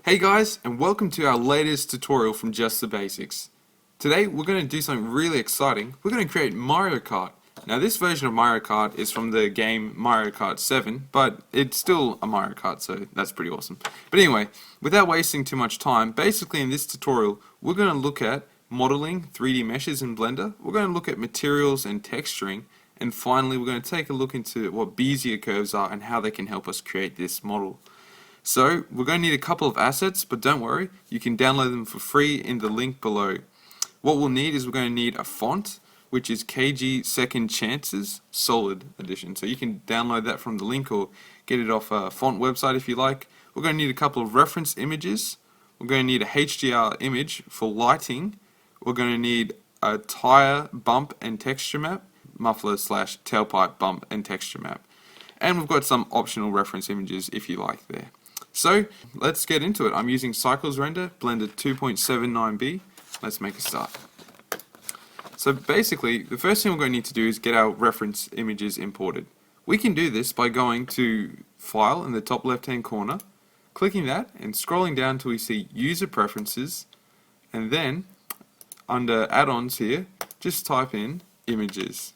Hey guys, and welcome to our latest tutorial from Just the Basics. Today we're going to do something really exciting. We're going to create Mario Kart. Now this version of Mario Kart is from the game Mario Kart 7, but it's still a Mario Kart, so that's pretty awesome. But anyway, without wasting too much time, basically in this tutorial we're going to look at modeling 3D meshes in Blender, we're going to look at materials and texturing, and finally we're going to take a look into what Bezier curves are and how they can help us create this model. So we're going to need a couple of assets, but don't worry, you can download them for free in the link below. What we'll need is we're going to need a font, which is KG Second Chances Solid Edition. So you can download that from the link or get it off a font website if you like. We're going to need a couple of reference images. We're going to need a HDR image for lighting. We're going to need a tire bump and texture map, muffler / tailpipe bump and texture map. And we've got some optional reference images if you like there. So let's get into it. I'm using Cycles Render, Blender 2.79b. Let's make a start. So basically, the first thing we're going to need to do is get our reference images imported. We can do this by going to File in the top left hand corner, clicking that and scrolling down till we see User Preferences, and then under Add-ons here, just type in Images.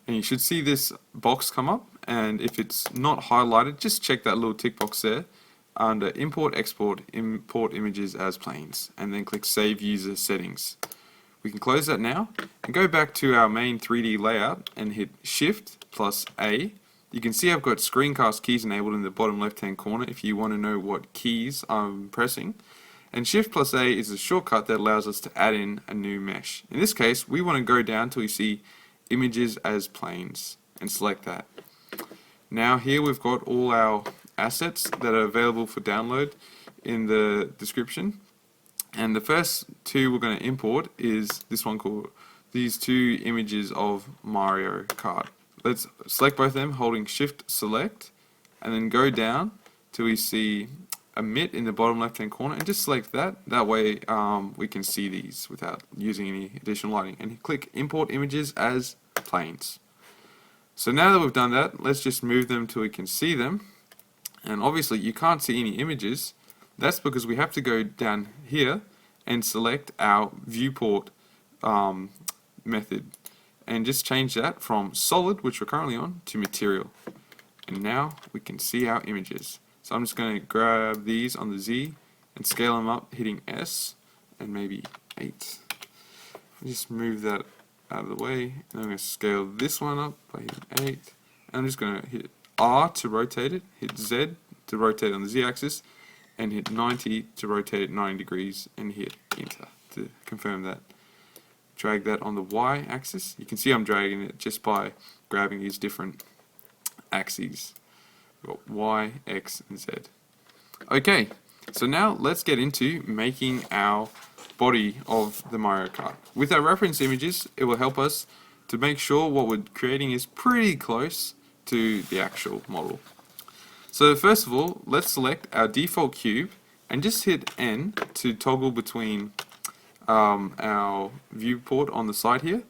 And you should see this box come up, and if it's not highlighted, just check that little tick box there under Import Images as Planes, and then click Save User Settings. We can close that now and go back to our main 3D layout and hit Shift plus A. You can see I've got screencast keys enabled in the bottom left hand corner if you want to know what keys I'm pressing. And Shift plus A is a shortcut that allows us to add in a new mesh. In this case, we want to go down till we see Images as Planes and select that. Now here we've got all our assets that are available for download in the description, and the first two we're going to import is this one called these two images of Mario Kart. Let's select both of them holding Shift Select and then go down till we see Emit in the bottom left hand corner and just select that. That way we can see these without using any additional lighting, and click Import Images as Planes. So now that we've done that, let's just move them till we can see them. And obviously you can't see any images. That's because we have to go down here and select our viewport method and just change that from solid, which we're currently on, to material. And now we can see our images. So I'm just going to grab these on the Z and scale them up, hitting S and maybe 8. Just move that out of the way, and I'm going to scale this one up by hitting 8. And I'm just going to hit R to rotate it, hit Z to rotate on the Z axis, and hit 90 to rotate it 90 degrees, and hit Enter to confirm that. Drag that on the Y axis. You can see I'm dragging it just by grabbing these different axes. We've got Y, X, and Z. Okay, so now let's get into making our body of the Mario Kart. With our reference images, it will help us to make sure what we're creating is pretty close to the actual model. So first of all, let's select our default cube and just hit N to toggle between our viewport on the side here.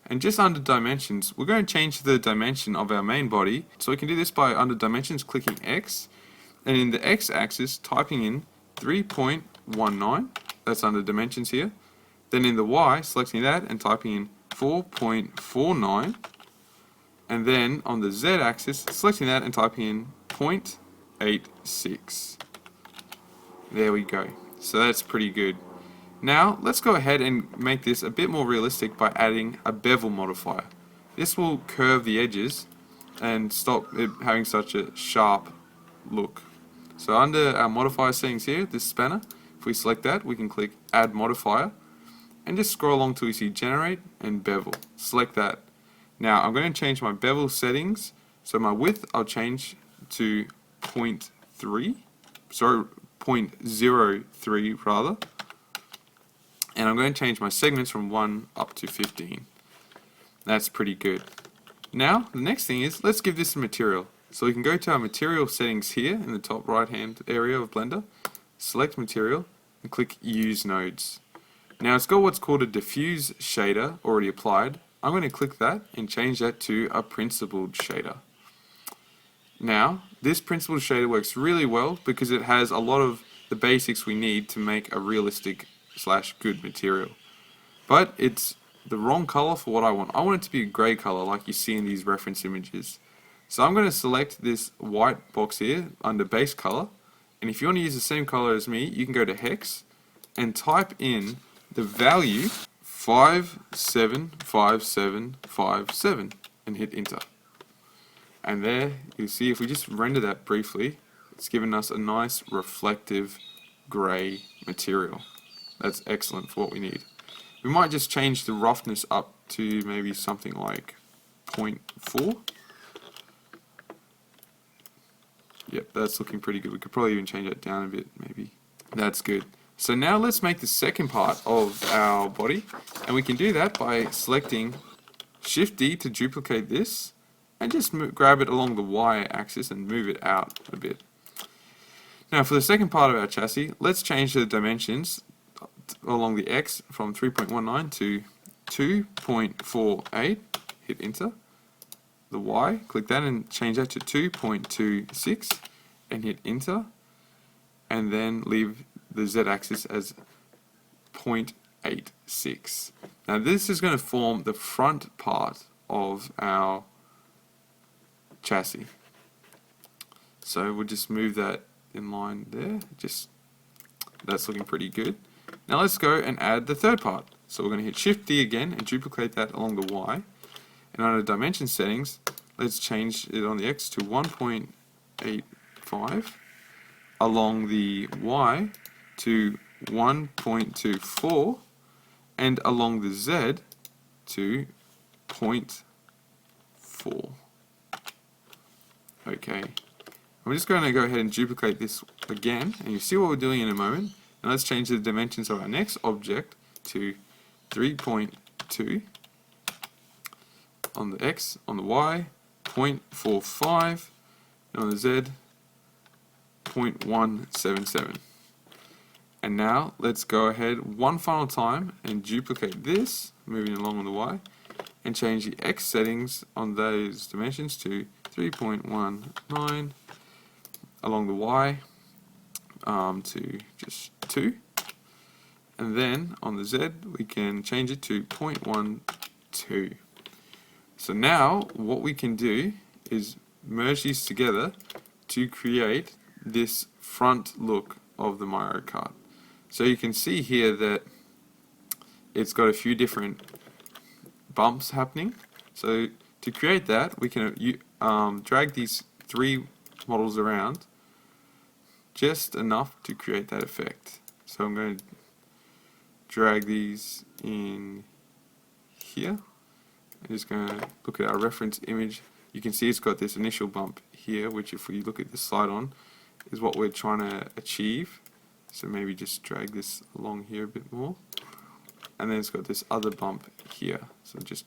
And just under dimensions, we're going to change the dimension of our main body. So we can do this by under dimensions clicking X, and in the X axis typing in 3.19, that's under dimensions here. Then in the Y, selecting that and typing in 4.49, and then on the Z axis, selecting that and typing in 0.86. There we go. So that's pretty good. Now let's go ahead and make this a bit more realistic by adding a bevel modifier. This will curve the edges and stop it having such a sharp look. So under our modifier settings here, this spanner, if we select that, we can click Add Modifier and just scroll along till we see Generate and Bevel. Select that. Now I'm going to change my bevel settings. So my width I'll change to 0.03 rather. And I'm going to change my segments from 1 up to 15. That's pretty good. Now the next thing is, let's give this a material. So we can go to our material settings here in the top right hand area of Blender, select material and click Use Nodes. Now it's got what's called a diffuse shader already applied. I'm going to click that and change that to a principled shader. Now this principled shader works really well because it has a lot of the basics we need to make a realistic / good material. But it's the wrong color for what I want. I want it to be a gray color like you see in these reference images. So I'm going to select this white box here under base color. And if you want to use the same color as me, you can go to hex and type in the value 575757 and hit enter. And there you see, if we just render that briefly, it's given us a nice reflective grey material. That's excellent for what we need. We might just change the roughness up to maybe something like 0.4. Yep, that's looking pretty good. We could probably even change that down a bit, maybe. That's good. So now let's make the second part of our body, and we can do that by selecting Shift D to duplicate this, and just grab it along the Y axis and move it out a bit. Now for the second part of our chassis, let's change the dimensions along the X from 3.19 to 2.48, hit enter. The Y, click that and change that to 2.26 and hit enter, and then leave the Z axis as 0.86. Now this is going to form the front part of our chassis. So we'll just move that in line there. That's looking pretty good. Now let's go and add the third part. So we're going to hit Shift D again and duplicate that along the Y. And under dimension settings, let's change it on the X to 1.85, along the Y to 1.24, and along the Z to 0.4. Okay, I'm just going to go ahead and duplicate this again, and you'll see what we're doing in a moment. And let's change the dimensions of our next object to 3.2 on the X, on the Y, 0.45, and on the Z, 0.177. And now let's go ahead one final time and duplicate this, moving along on the Y, and change the X settings on those dimensions to 3.19, along the Y to just 2, and then on the Z we can change it to 0.12. So now what we can do is merge these together to create this front look of the Mario Kart. So you can see here that it's got a few different bumps happening. So to create that, we can drag these three models around just enough to create that effect. So I'm going to drag these in here. I'm just going to look at our reference image. You can see it's got this initial bump here, which if we look at the slide on, is what we're trying to achieve. So maybe just drag this along here a bit more. And then it's got this other bump here. So just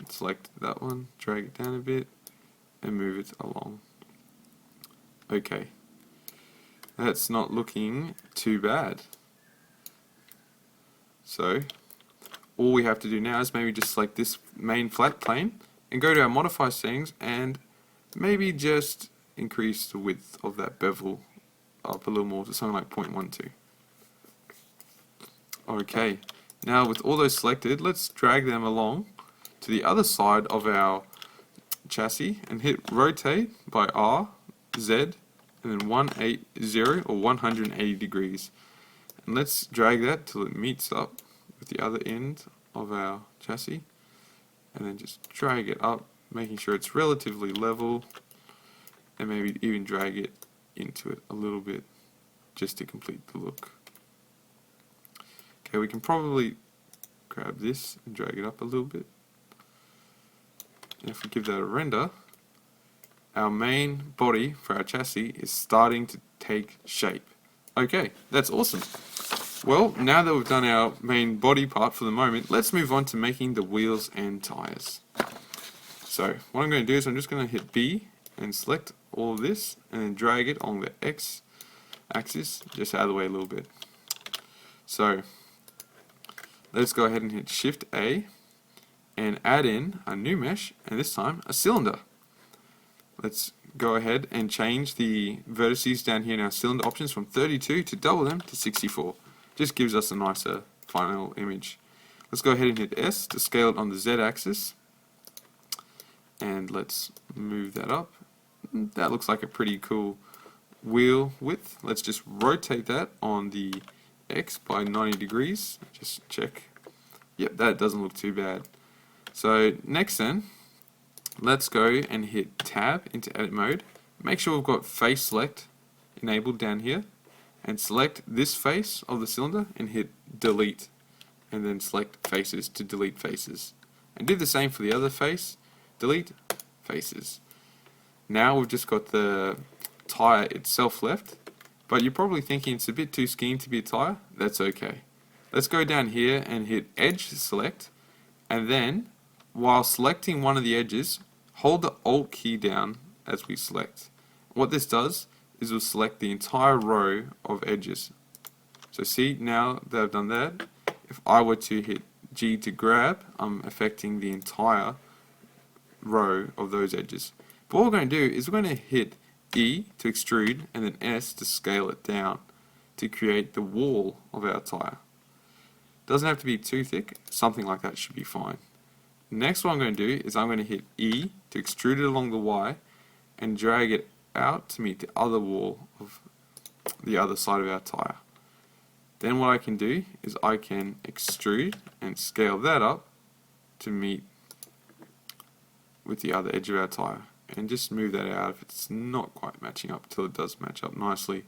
select that one, drag it down a bit, and move it along. Okay. That's not looking too bad. So all we have to do now is maybe just select this main flat plane and go to our modify settings and maybe just increase the width of that bevel up a little more to something like 0.12. Okay, now with all those selected, let's drag them along to the other side of our chassis and hit rotate by R, Z, and then 180 or 180 degrees. And let's drag that till it meets up with the other end of our chassis, and then just drag it up, making sure it's relatively level, and maybe even drag it into it a little bit just to complete the look. Okay, we can probably grab this and drag it up a little bit. And if we give that a render, our main body for our chassis is starting to take shape. Okay, that's awesome. Well, now that we've done our main body part for the moment, let's move on to making the wheels and tires. So what I'm going to do is I'm just going to hit B and select all of this and then drag it on the X axis just out of the way a little bit. So let's go ahead and hit Shift A and add in a new mesh, and this time a cylinder. Let's go ahead and change the vertices down here in our cylinder options from 32 to double them to 64. Just gives us a nicer final image. Let's go ahead and hit S to scale it on the Z axis, and let's move that up. That looks like a pretty cool wheel width. Let's just rotate that on the X by 90 degrees. Just check. Yep, that doesn't look too bad. So next then, let's go and hit Tab into edit mode. Make sure we've got face select enabled down here, and select this face of the cylinder and hit delete, and then select faces to delete faces, and do the same for the other face, delete faces. Now we've just got the tire itself left, but you're probably thinking it's a bit too skinny to be a tire. That's okay. Let's go down here and hit edge select, and then while selecting one of the edges, hold the Alt key down as we select. What this does is we'll select the entire row of edges. So see, now that I've done that, if I were to hit G to grab, I'm affecting the entire row of those edges. But what we're going to do is we're going to hit E to extrude and then S to scale it down to create the wall of our tire. Doesn't have to be too thick, something like that should be fine. Next, what I'm going to do is I'm going to hit E to extrude it along the Y and drag it out to meet the other wall of the other side of our tire. Then what I can do is I can extrude and scale that up to meet with the other edge of our tire, and just move that out if it's not quite matching up till it does match up nicely.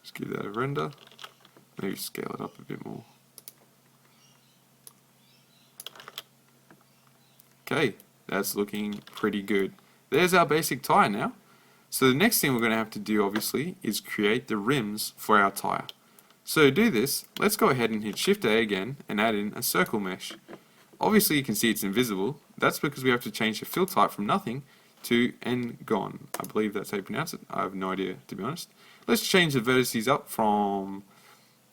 Just give that a render. Maybe scale it up a bit more. Okay, that's looking pretty good. There's our basic tire now. So the next thing we're going to have to do, obviously, is create the rims for our tire. So to do this, let's go ahead and hit Shift A again and add in a circle mesh. Obviously you can see it's invisible. That's because we have to change the fill type from nothing to N-gone. I believe that's how you pronounce it. I have no idea, to be honest. Let's change the vertices up from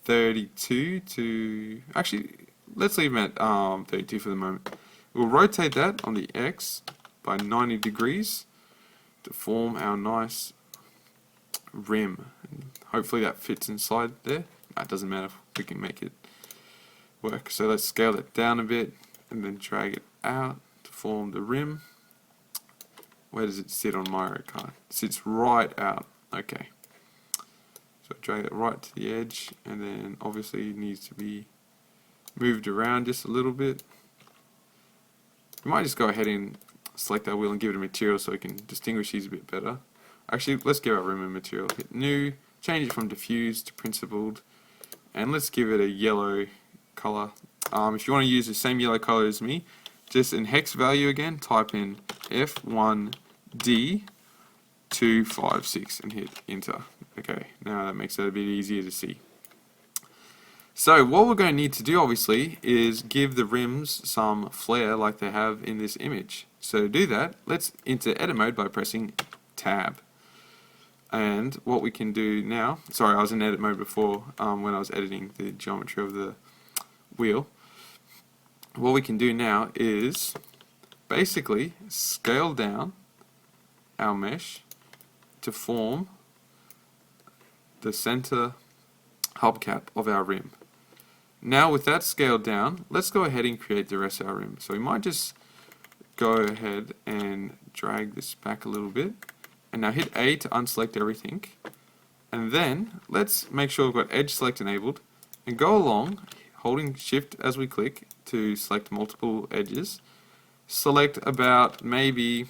32 to... Actually, let's leave them at 32 for the moment. We'll rotate that on the X by 90 degrees to form our nice rim. And hopefully that fits inside there. It doesn't matter if we can make it work. So let's scale it down a bit and then drag it out to form the rim. Where does it sit on my card? It sits right out. Okay. So drag it right to the edge, and then obviously it needs to be moved around just a little bit. We might just go ahead and select our wheel and give it a material so we can distinguish these a bit better. Actually, let's give our rim a material. Hit new, change it from diffused to principled, and let's give it a yellow color. If you want to use the same yellow color as me, just in hex value again, type in F1D256 and hit enter. Okay, now that makes it a bit easier to see. So what we're going to need to do, obviously, is give the rims some flair like they have in this image. So to do that, let's enter edit mode by pressing tab. And what we can do now, sorry, I was in edit mode before when I was editing the geometry of the wheel. What we can do now is basically scale down our mesh to form the center hubcap of our rim. Now with that scaled down, let's go ahead and create the rest of our rim. So we might just go ahead and drag this back a little bit, and now hit A to unselect everything, and then let's make sure we've got edge select enabled and go along holding shift as we click to select multiple edges. Select about maybe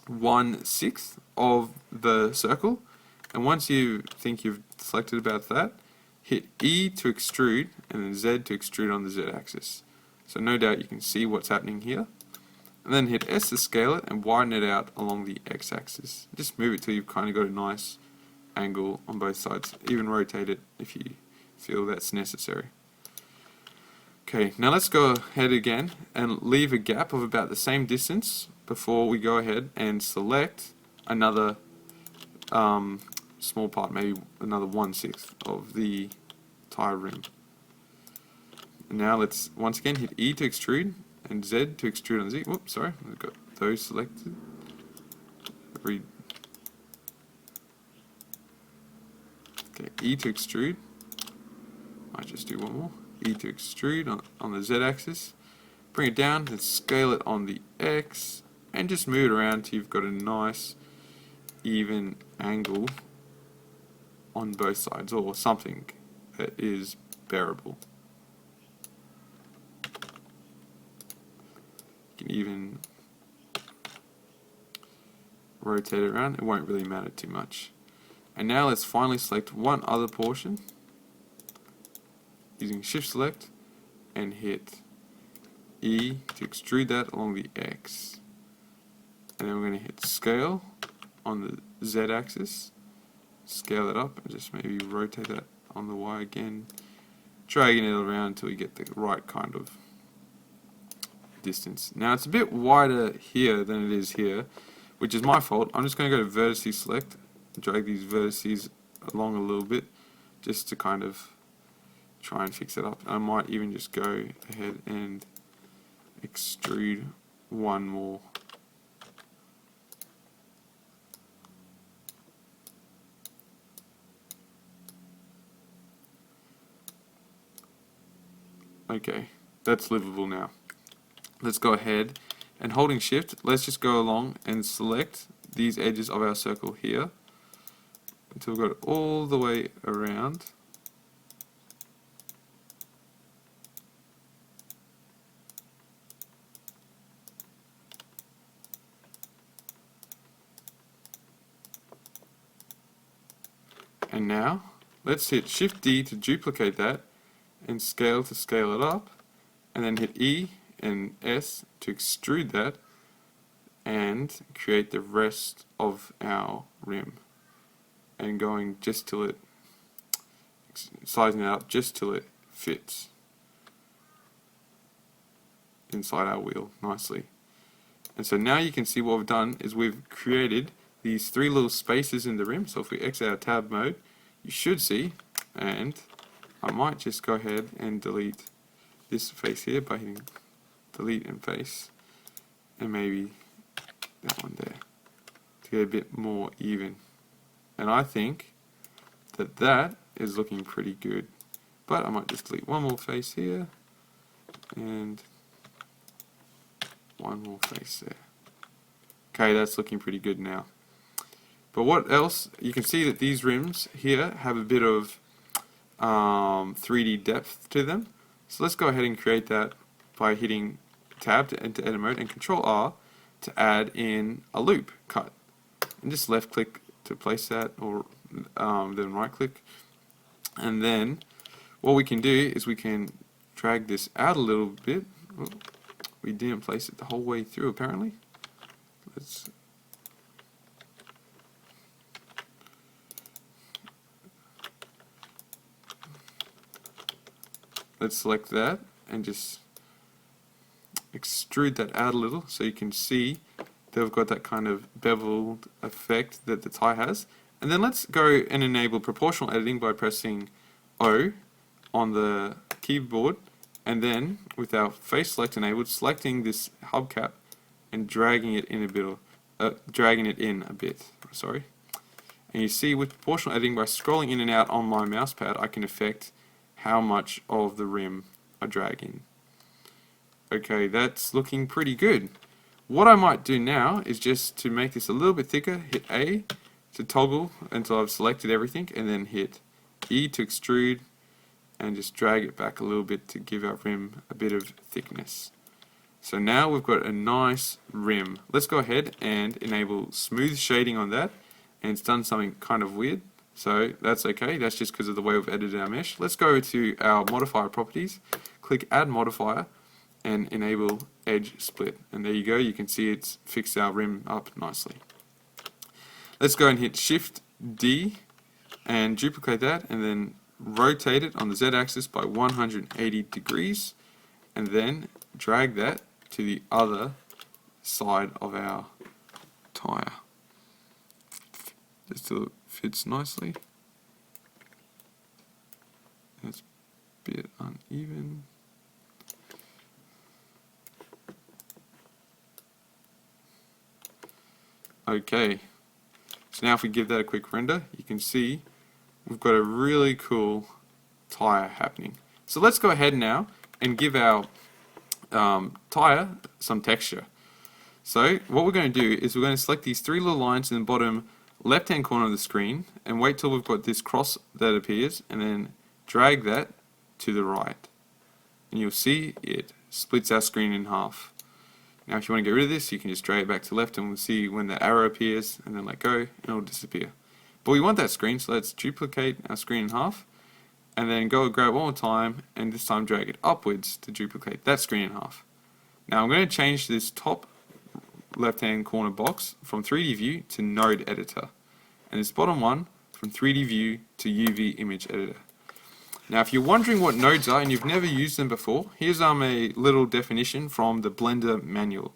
1/6 of the circle, and once you think you've selected about that, hit E to extrude and then Z to extrude on the Z axis. So no doubt you can see what's happening here. And then hit S to scale it and widen it out along the X axis. Just move it till you've kind of got a nice angle on both sides. Even rotate it if you feel that's necessary. Okay, now let's go ahead again and leave a gap of about the same distance before we go ahead and select another small part, maybe another 1/6 of the tire rim. And now let's once again hit E to extrude and Z to extrude on Z. Whoops, sorry, I've got those selected. Okay, E to extrude. Might just do one more. E to extrude on the Z axis. Bring it down and scale it on the X, and just move it around until you've got a nice even angle on both sides, or something that is bearable. You can even rotate it around, it won't really matter too much. And now let's finally select one other portion using shift select and hit E to extrude that along the X. And then we're going to hit scale on the Z axis, scale it up, and just maybe rotate that on the Y again, dragging it around until we get the right kind of distance. Now it's a bit wider here than it is here, which is my fault. I'm just going to go to vertices select, drag these vertices along a little bit, just to kind of try and fix it up. I might even just go ahead and extrude one more. Okay, that's livable now. Let's go ahead and holding shift, let's just go along and select these edges of our circle here until we've got it all the way around. And now let's hit Shift D to duplicate that and scale to scale it up, and then hit E and S to extrude that and create the rest of our rim, and going just till it, sizing it up just till it fits inside our wheel nicely. And so now you can see what we've done is we've created these three little spaces in the rim. So if we exit our tab mode, you should see, and I might just go ahead and delete this face here by hitting delete and face, and maybe that one there to get a bit more even. And I think that that is looking pretty good, but I might just delete one more face here and one more face there. Okay, that's looking pretty good now. But what else? You can see that these rims here have a bit of 3D depth to them. So let's go ahead and create that by hitting Tab to enter edit mode and Control R to add in a loop cut. And just left click to place that, or then right click. And then what we can do is we can drag this out a little bit. Oh, we didn't place it the whole way through apparently. Let's select that and just extrude that out a little so you can see that we've got that kind of beveled effect that the tie has. And then let's go and enable proportional editing by pressing O on the keyboard, and then with our face select enabled, selecting this hubcap and dragging it in a bit, sorry. And you see with proportional editing, by scrolling in and out on my mouse pad, I can affect how much of the rim I drag in. Okay, that's looking pretty good. What I might do now is just to make this a little bit thicker, hit A to toggle until I've selected everything, and then hit E to extrude and just drag it back a little bit to give our rim a bit of thickness. So now we've got a nice rim. Let's go ahead and enable smooth shading on that, and it's done something kind of weird. So that's okay, that's just because of the way we've edited our mesh. Let's go to our modifier properties, click add modifier, and enable edge split. And there you go, you can see it's fixed our rim up nicely. Let's go and hit Shift D and duplicate that, and then rotate it on the Z axis by 180 degrees, and then drag that to the other side of our tire. Just till it fits nicely. That's a bit uneven. Okay, so now if we give that a quick render, you can see we've got a really cool tire happening. So let's go ahead now and give our tire some texture. So what we're going to do is we're going to select these three little lines in the bottom left hand corner of the screen and wait till we've got this cross that appears and then drag that to the right. And you'll see it splits our screen in half. Now if you want to get rid of this, you can just drag it back to left and we'll see when the arrow appears and then let go and it'll disappear. But we want that screen, so let's duplicate our screen in half and then go grab it one more time and this time drag it upwards to duplicate that screen in half. Now I'm going to change this top left hand corner box from 3D view to node editor and this bottom one from 3D view to UV image editor. Now if you're wondering what nodes are and you've never used them before, here's a little definition from the Blender manual.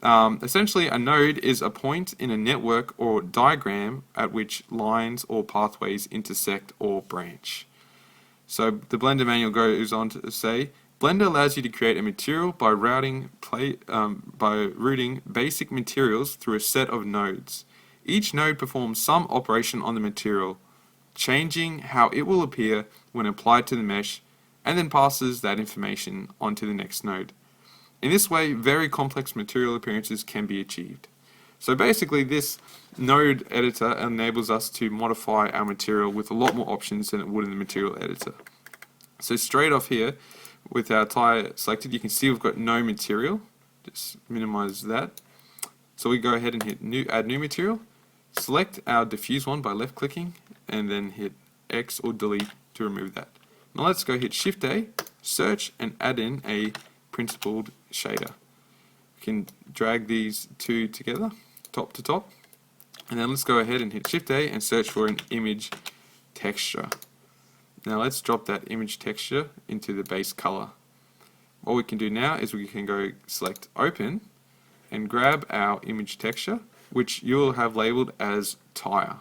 Essentially a node is a point in a network or diagram at which lines or pathways intersect or branch. So the Blender manual goes on to say, Blender allows you to create a material by routing basic materials through a set of nodes. Each node performs some operation on the material, changing how it will appear when applied to the mesh, and then passes that information onto the next node. In this way, very complex material appearances can be achieved. So basically this node editor enables us to modify our material with a lot more options than it would in the material editor. So straight off here, with our tire selected, you can see we've got no material. Just minimize that. So we go ahead and hit add new material, select our diffuse one by left clicking, and then hit X or delete to remove that. Now let's go hit Shift A, search, and add in a principled shader. We can drag these two together, top to top, and then let's go ahead and hit Shift A and search for an image texture. Now let's drop that image texture into the base color. What we can do now is we can go select Open and grab our image texture, which you'll have labeled as tire.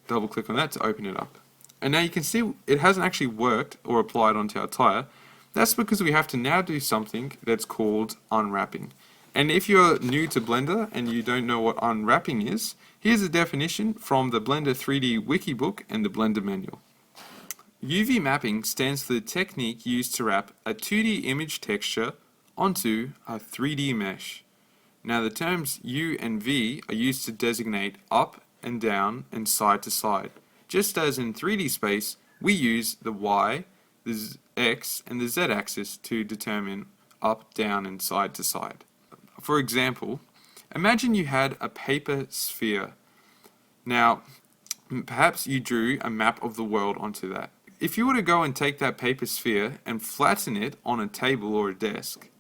Double click on that to open it up. And now you can see it hasn't actually worked or applied onto our tire. That's because we have to now do something that's called unwrapping. And if you're new to Blender and you don't know what unwrapping is, here's a definition from the Blender 3D wiki book and the Blender manual. UV mapping stands for the technique used to wrap a 2D image texture onto a 3D mesh. Now the terms U and V are used to designate up and down and side to side. Just as in 3D space, we use the Y, the X, and the Z axis to determine up, down, and side to side. For example, imagine you had a paper sphere. Now, perhaps you drew a map of the world onto that. If you were to go and take that paper sphere and flatten it on a table or a desk,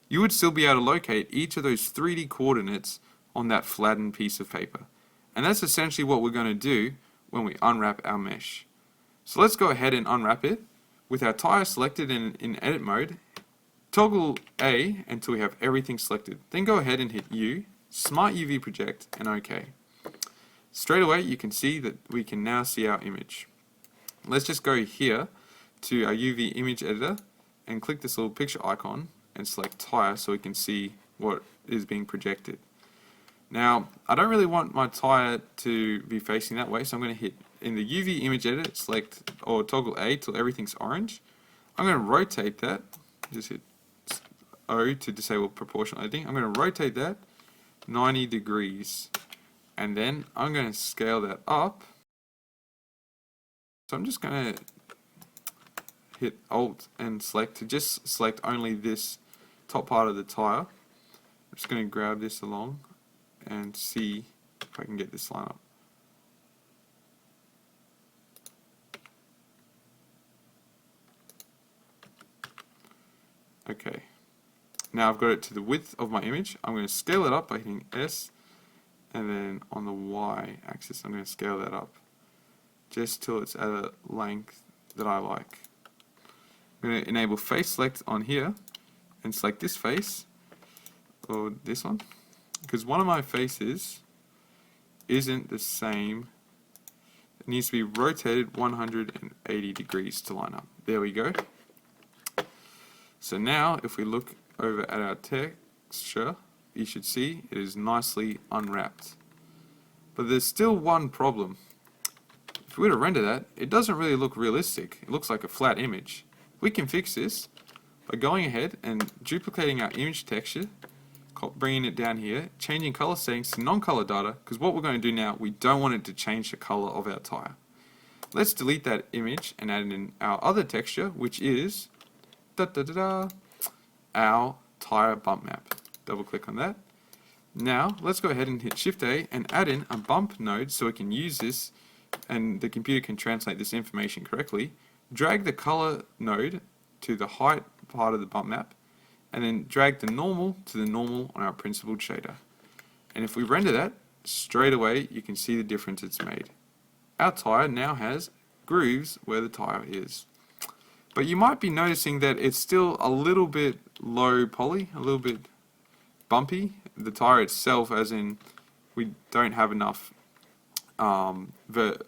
you would still be able to locate each of those 3D coordinates on that flattened piece of paper. And that's essentially what we're going to do when we unwrap our mesh. So let's go ahead and unwrap it with our tire selected in edit mode. Toggle A until we have everything selected. Then go ahead and hit U, Smart UV Project, and OK. Straight away you can see that we can now see our image. Let's just go here to our UV image editor and click this little picture icon and select tire so we can see what is being projected. Now, I don't really want my tire to be facing that way, so I'm going to hit in the UV image editor, select or toggle A till everything's orange. I'm going to rotate that, just hit O to disable proportional editing. I'm going to rotate that 90 degrees, and then I'm going to scale that up. So I'm just going to hit Alt and select to just select only this top part of the tire. I'm just going to grab this along and see if I can get this line up. Okay, now I've got it to the width of my image. I'm going to scale it up by hitting S, and then on the Y axis I'm going to scale that up just till it's at a length that I like. I'm going to enable face select on here and select this face or this one, because one of my faces isn't the same. It needs to be rotated 180 degrees to line up. There we go. So now if we look over at our texture, you should see it is nicely unwrapped. But there's still one problem. If we were to render that, it doesn't really look realistic. It looks like a flat image. We can fix this by going ahead and duplicating our image texture, bringing it down here, changing color settings to non-color data, because what we're going to do now, we don't want it to change the color of our tire. Let's delete that image and add in our other texture, which is our tire bump map. Double click on that. Now let's go ahead and hit Shift A and add in a bump node so we can use this and the computer can translate this information correctly. Drag the color node to the height part of the bump map, and then drag the normal to the normal on our principled shader. And if we render that, straight away you can see the difference it's made. Our tire now has grooves where the tire is. But you might be noticing that it's still a little bit low poly, a little bit bumpy. The tire itself, as in we don't have enough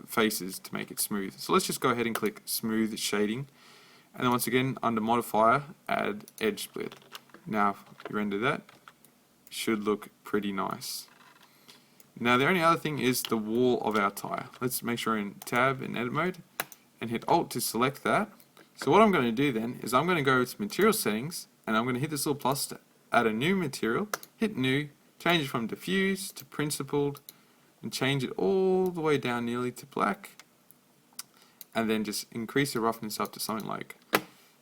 faces to make it smooth. So let's just go ahead and click smooth shading, and then once again under modifier add edge split. Now if you render that, should look pretty nice. Now the only other thing is the wall of our tire. Let's make sure in tab in edit mode and hit alt to select that. So what I'm going to do then is I'm going to go to material settings and I'm going to hit this little plus to add a new material, hit new, change it from diffuse to principled, and change it all the way down nearly to black, and then just increase the roughness up to something like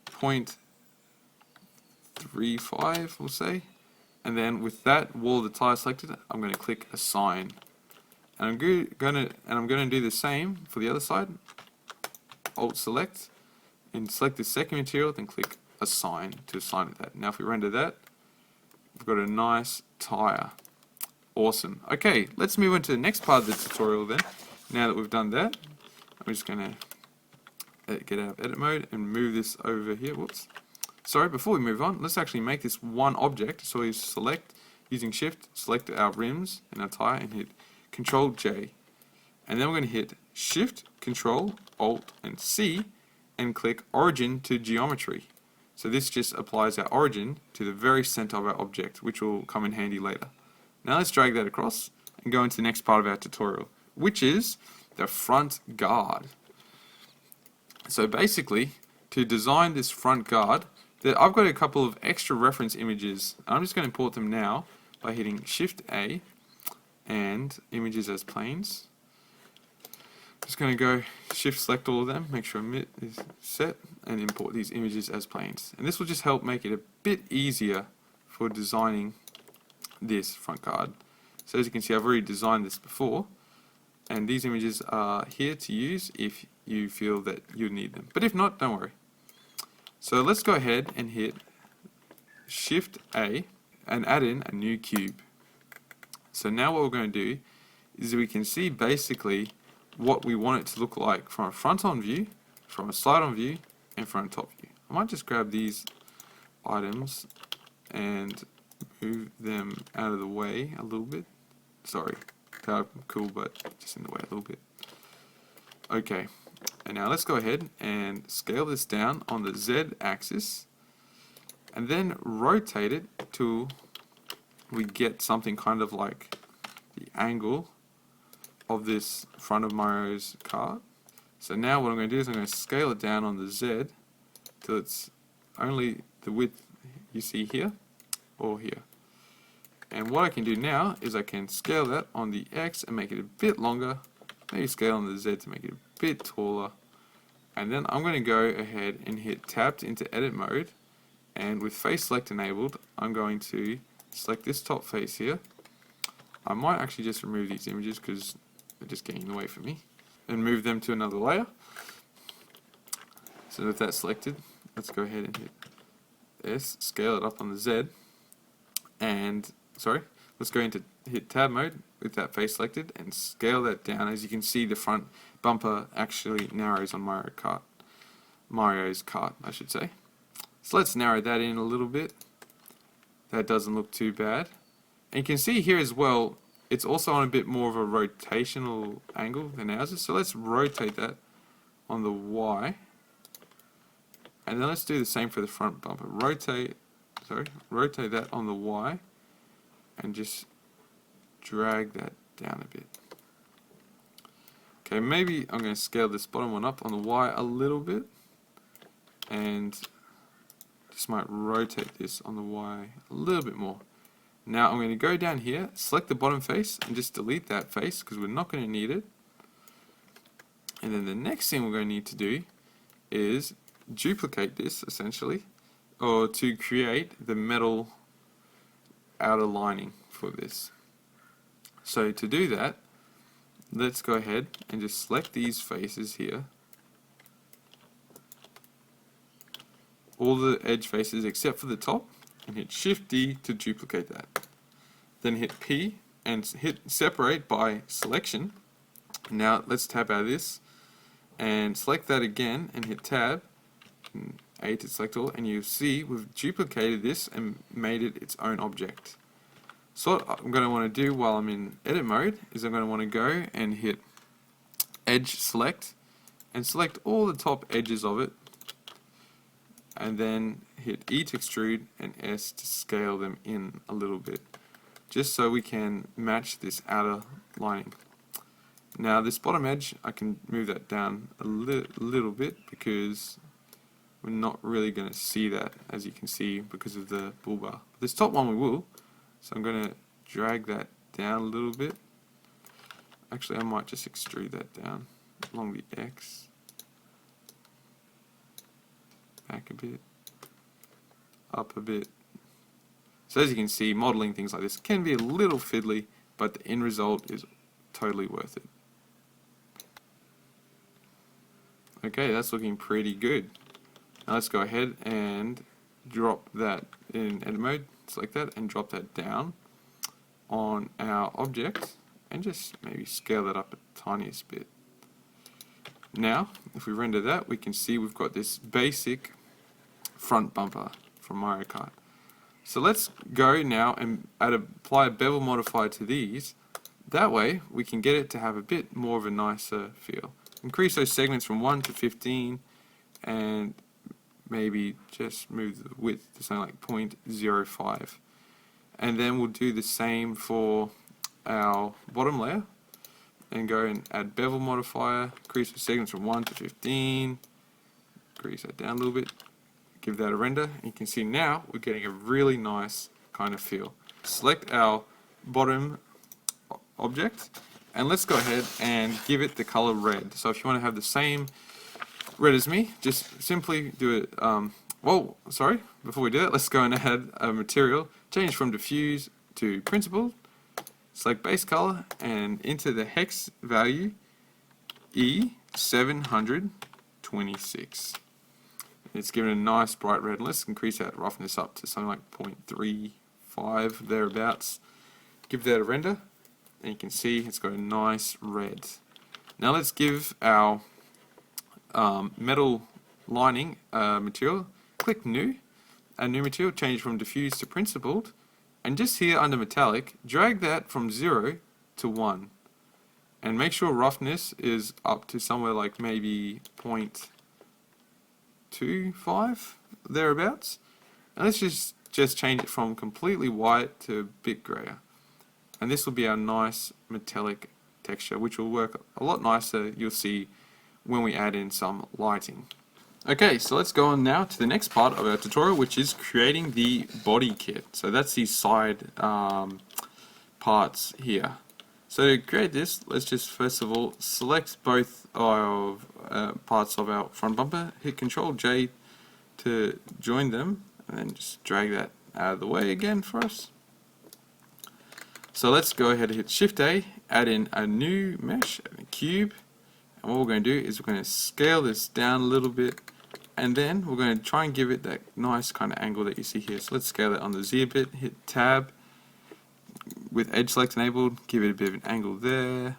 0.35, we'll say. And then with that wall of the tire selected, I'm going to click assign, and I'm going to do the same for the other side. Alt select and select the second material, then click assign to assign it that. Now if we render that, we've got a nice tire. Awesome. Okay, let's move on to the next part of the tutorial then. Now that we've done that, I'm just going to get out of edit mode and move this over here. Whoops. Sorry, before we move on, let's actually make this one object. So we select, using shift, select our rims and our tire and hit Control J. And then we're going to hit Shift, Control, Alt and C and click Origin to Geometry. So this just applies our origin to the very center of our object, which will come in handy later. Now let's drag that across and go into the next part of our tutorial, which is the front guard. So basically, to design this front guard, I've got a couple of extra reference images. I'm just going to import them now by hitting Shift A and Images as Planes. Just going to go Shift select all of them, make sure Emit is set, and import these images as planes. And this will just help make it a bit easier for designing this front guard. So as you can see, I've already designed this before, and these images are here to use if you feel that you need them. But if not, don't worry. So let's go ahead and hit Shift A and add in a new cube. So now what we're going to do is we can see basically what we want it to look like from a front-on view, from a side-on view, and from a top view. I might just grab these items and move them out of the way a little bit. Sorry, kind of cool, but just in the way a little bit. Okay, and now let's go ahead and scale this down on the Z axis, and then rotate it till we get something kind of like the angle of this front of Mario's cart. So now what I'm going to do is I'm going to scale it down on the Z till it's only the width you see here or here. And what I can do now is I can scale that on the X and make it a bit longer, maybe scale on the Z to make it a bit taller. And then I'm going to go ahead and hit tabbed into edit mode, and with face select enabled, I'm going to select this top face here. I might actually just remove these images because they're just getting in the way for me, and move them to another layer. So with that selected, let's go ahead and hit S, scale it up on the Z, and let's go into hit tab mode with that face selected and scale that down. As you can see, the front bumper actually narrows on Mario's cart, I should say. So let's narrow that in a little bit. That doesn't look too bad. And you can see here as well, it's also on a bit more of a rotational angle than ours is. So let's rotate that on the Y. And then let's do the same for the front bumper. Rotate that on the Y and just drag that down a bit. Okay, maybe I'm going to scale this bottom one up on the Y a little bit, and just might rotate this on the Y a little bit more. Now I'm going to go down here, select the bottom face, and just delete that face because we're not going to need it. And then the next thing we're going to need to do is duplicate this, essentially, or to create the metal outer lining for this. So to do that, let's go ahead and just select these faces here, all the edge faces except for the top, and hit Shift D to duplicate that. Then hit P and hit separate by selection. Now let's tab out of this and select that again and hit tab, A to select all, and you see we've duplicated this and made it its own object. So what I'm going to want to do while I'm in edit mode is I'm going to want to go and hit edge select and select all the top edges of it, and then hit E to extrude and S to scale them in a little bit, just so we can match this outer lining. Now this bottom edge, I can move that down a little bit because we're not really going to see that, as you can see, because of the bull bar. This top one we will, so I'm going to drag that down a little bit. Actually, I might just extrude that down along the X. Back a bit. Up a bit. So as you can see, modeling things like this can be a little fiddly, but the end result is totally worth it. Okay, that's looking pretty good. Now let's go ahead and drop that in edit mode, select that and drop that down on our object and just maybe scale that up a tiniest bit. Now, if we render that, we can see we've got this basic front bumper from Mario Kart. So let's go now and apply a bevel modifier to these. That way we can get it to have a bit more of a nicer feel. Increase those segments from 1 to 15 and maybe just move the width to something like 0.05. And then we'll do the same for our bottom layer and go and add bevel modifier, increase the segments from 1 to 15, increase that down a little bit, give that a render, and you can see now we're getting a really nice kind of feel. Select our bottom object and let's go ahead and give it the color red. So if you want to have the same red as me, just simply do it. Well, sorry, before we do that, let's go and add a material, change from diffuse to principled, select base color and enter the hex value E726. It's given a nice bright red. Let's increase that roughness up to something like 0.35 thereabouts. Give that a render and you can see it's got a nice red. Now let's give our metal lining material, click new, a new material, change from diffuse to principled, and just here under metallic, drag that from 0 to 1 and make sure roughness is up to somewhere like maybe 0.25 thereabouts, and let's just change it from completely white to a bit grayer, and this will be our nice metallic texture, which will work a lot nicer, you'll see, when we add in some lighting. Okay, so let's go on now to the next part of our tutorial, which is creating the body kit. So that's these side parts here. So to create this, let's just first of all select both of parts of our front bumper, hit Ctrl J to join them, and then just drag that out of the way again for us. So let's go ahead and hit Shift A, add in a new mesh, a cube, and what we're going to do is we're going to scale this down a little bit, and then we're going to try and give it that nice kind of angle that you see here. So let's scale it on the Z a bit, hit Tab, with edge select enabled, give it a bit of an angle there,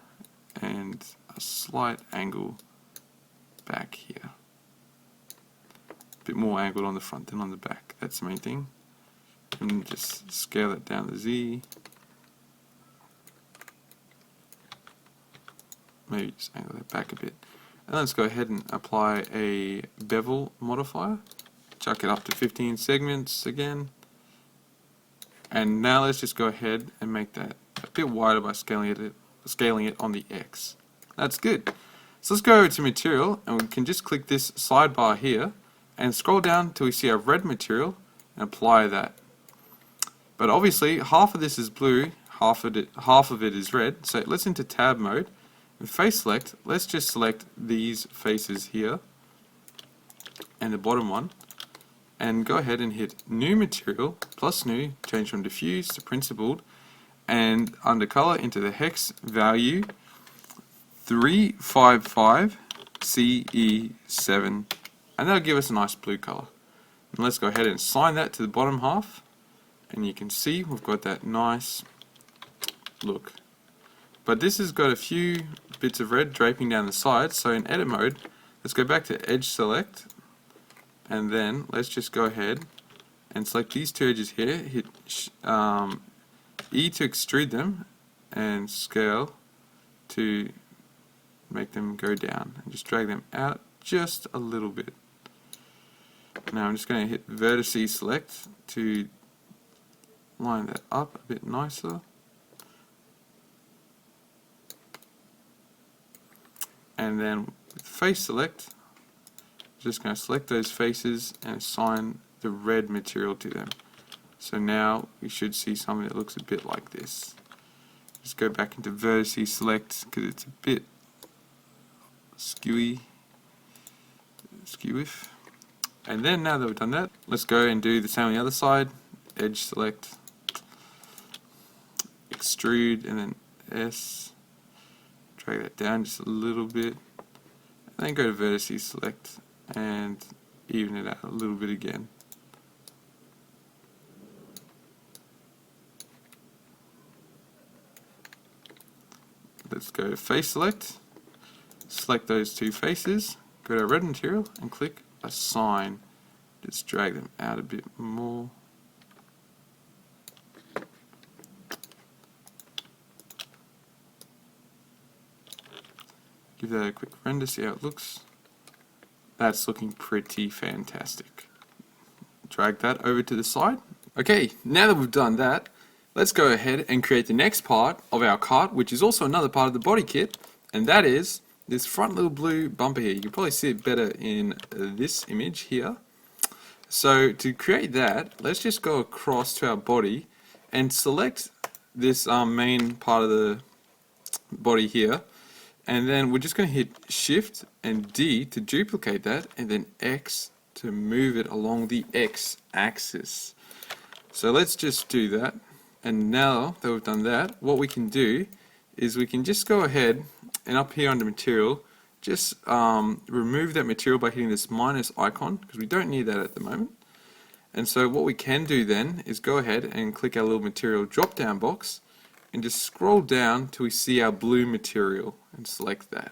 and a slight angle back here. A bit more angled on the front than on the back, that's the main thing. And just scale that down to Z. Maybe just angle that back a bit. And let's go ahead and apply a bevel modifier. Chuck it up to 15 segments again. And now let's just go ahead and make that a bit wider by scaling it on the X. That's good. So let's go over to material, and we can just click this sidebar here and scroll down till we see our red material and apply that. But obviously half of this is blue, half of it is red. So let's into tab mode. With face select, let's just select these faces here and the bottom one, and go ahead and hit new material plus new, change from diffuse to principled, and under color into the hex value 355 CE7, and that'll give us a nice blue color. And let's go ahead and assign that to the bottom half, and you can see we've got that nice look. But this has got a few bits of red draping down the sides, so in edit mode, let's go back to edge select, and then let's just go ahead and select these two edges here, hit E to extrude them, and scale to make them go down, and just drag them out just a little bit. Now I'm just going to hit vertices select to line that up a bit nicer. And then with face select, just going to select those faces and assign the red material to them. So now we should see something that looks a bit like this. Just go back into vertices select because it's a bit skewy. And then now that we've done that, let's go and do the same on the other side. Edge select, extrude, and then S. Drag that down just a little bit, and then go to vertices select and even it out a little bit again. Let's go to face select, select those two faces, go to our red material and click assign. Just drag them out a bit more. Give that a quick render, see how it looks. That's looking pretty fantastic. Drag that over to the side. Okay, now that we've done that, let's go ahead and create the next part of our cart, which is also another part of the body kit, and that is this front little blue bumper here. You can probably see it better in this image here. So to create that, let's just go across to our body and select this main part of the body here. And then we're just going to hit Shift and D to duplicate that, and then X to move it along the X axis. So let's just do that. And now that we've done that, what we can do is we can just go ahead and up here under material, just remove that material by hitting this minus icon, because we don't need that at the moment. And so what we can do then is go ahead and click our little material drop down box and just scroll down till we see our blue material and select that.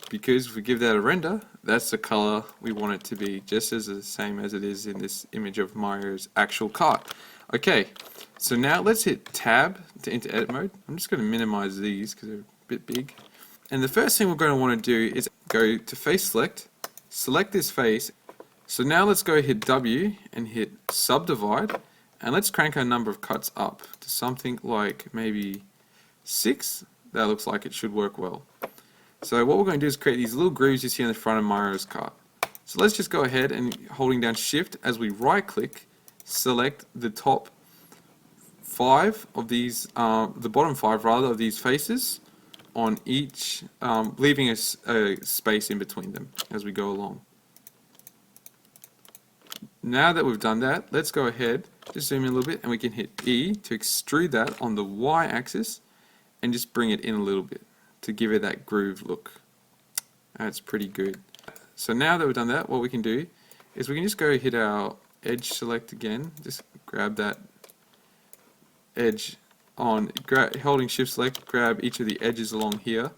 Because if we give that a render, that's the color we want it to be, just as the same as it is in this image of Mario's actual cart. Okay, so now let's hit tab to enter edit mode. I'm just going to minimize these because they're a bit big. And the first thing we're going to want to do is go to face select, select this face. So now let's go hit W and hit subdivide, and let's crank our number of cuts up to something like maybe 6. That looks like it should work well. So what we're going to do is create these little grooves you see on the front of Mario's cart. So let's just go ahead and holding down Shift as we right click, select the top 5 of these, the bottom 5 rather of these faces on each, leaving a space in between them as we go along. Now that we've done that, let's go ahead, just zoom in a little bit, and we can hit E to extrude that on the Y axis and just bring it in a little bit to give it that groove look. That's pretty good. So now that we've done that, what we can do is we can just go hit our edge select again, just grab that edge on, holding shift select, grab each of the edges along here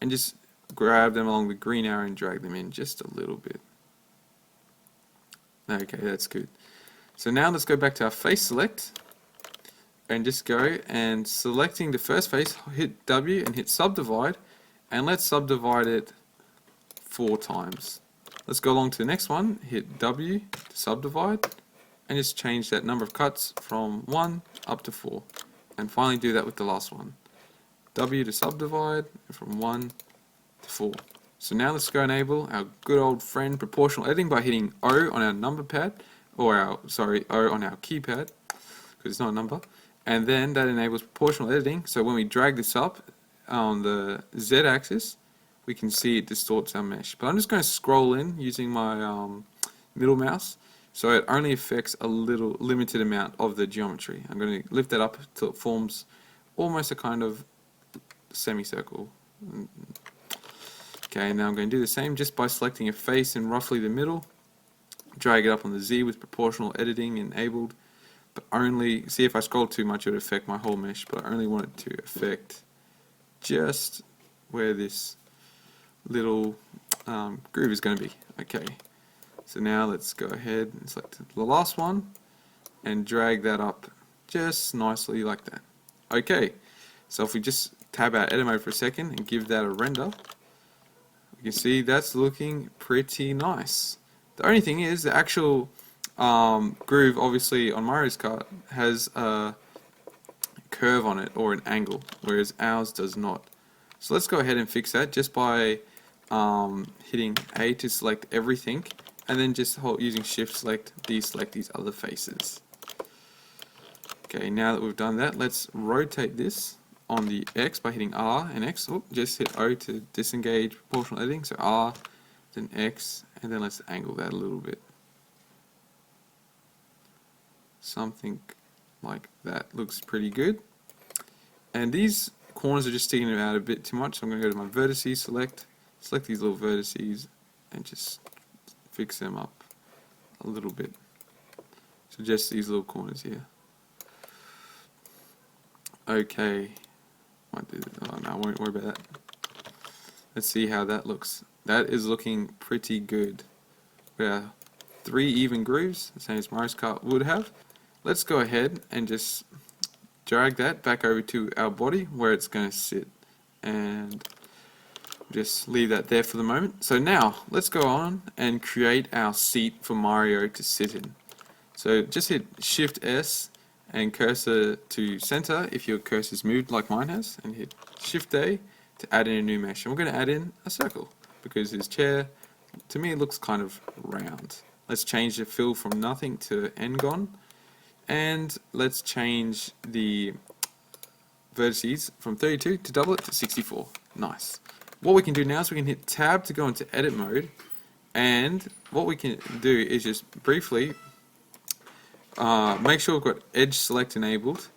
and just grab them along the green arrow and drag them in just a little bit. Okay, that's good. So now let's go back to our face select and just go and selecting the first face, hit W and hit subdivide, and let's subdivide it 4 times. Let's go along to the next one, hit W to subdivide, and just change that number of cuts from 1 up to 4. And finally do that with the last one. W to subdivide from 1 to 4. So now let's go enable our good old friend proportional editing by hitting O on our number pad, or O on our keypad, because it's not a number. And then that enables proportional editing, so when we drag this up on the Z axis, we can see it distorts our mesh. But I'm just going to scroll in using my middle mouse, so it only affects a little limited amount of the geometry. I'm going to lift that up till it forms almost a kind of semicircle. Okay, now I'm going to do the same just by selecting a face in roughly the middle, drag it up on the Z with proportional editing enabled, but only, see if I scroll too much it would affect my whole mesh, but I only want it to affect just where this little groove is going to be. Okay, so now let's go ahead and select the last one and drag that up just nicely like that. Okay, so if we just tab out edit mode for a second and give that a render, you can see that's looking pretty nice. The only thing is the actual groove, obviously on Mario's Kart, has a curve on it or an angle, whereas ours does not. So let's go ahead and fix that just by hitting A to select everything, and then just using Shift select these other faces. Okay, now that we've done that, let's rotate this on the X by hitting R and X. Oh, just hit O to disengage proportional editing. So R, then X, and then let's angle that a little bit. Something like that looks pretty good. And these corners are just sticking out a bit too much, so I'm going to go to my vertices, select these little vertices, and just fix them up a little bit. So just these little corners here. Okay. Oh no, I won't worry about that. Let's see how that looks. That is looking pretty good. We have 3 even grooves, the same as Mario's Kart would have. Let's go ahead and just drag that back over to our body where it's going to sit, and just leave that there for the moment. So now let's go on and create our seat for Mario to sit in. So just hit Shift S and cursor to center if your cursor's moved like mine has, and hit Shift A to add in a new mesh. And we're going to add in a circle because his chair, to me, looks kind of round. Let's change the fill from nothing to n-gon, and let's change the vertices from 32 to double it to 64. Nice. What we can do now is we can hit Tab to go into edit mode, and what we can do is just briefly make sure we've got edge select enabled,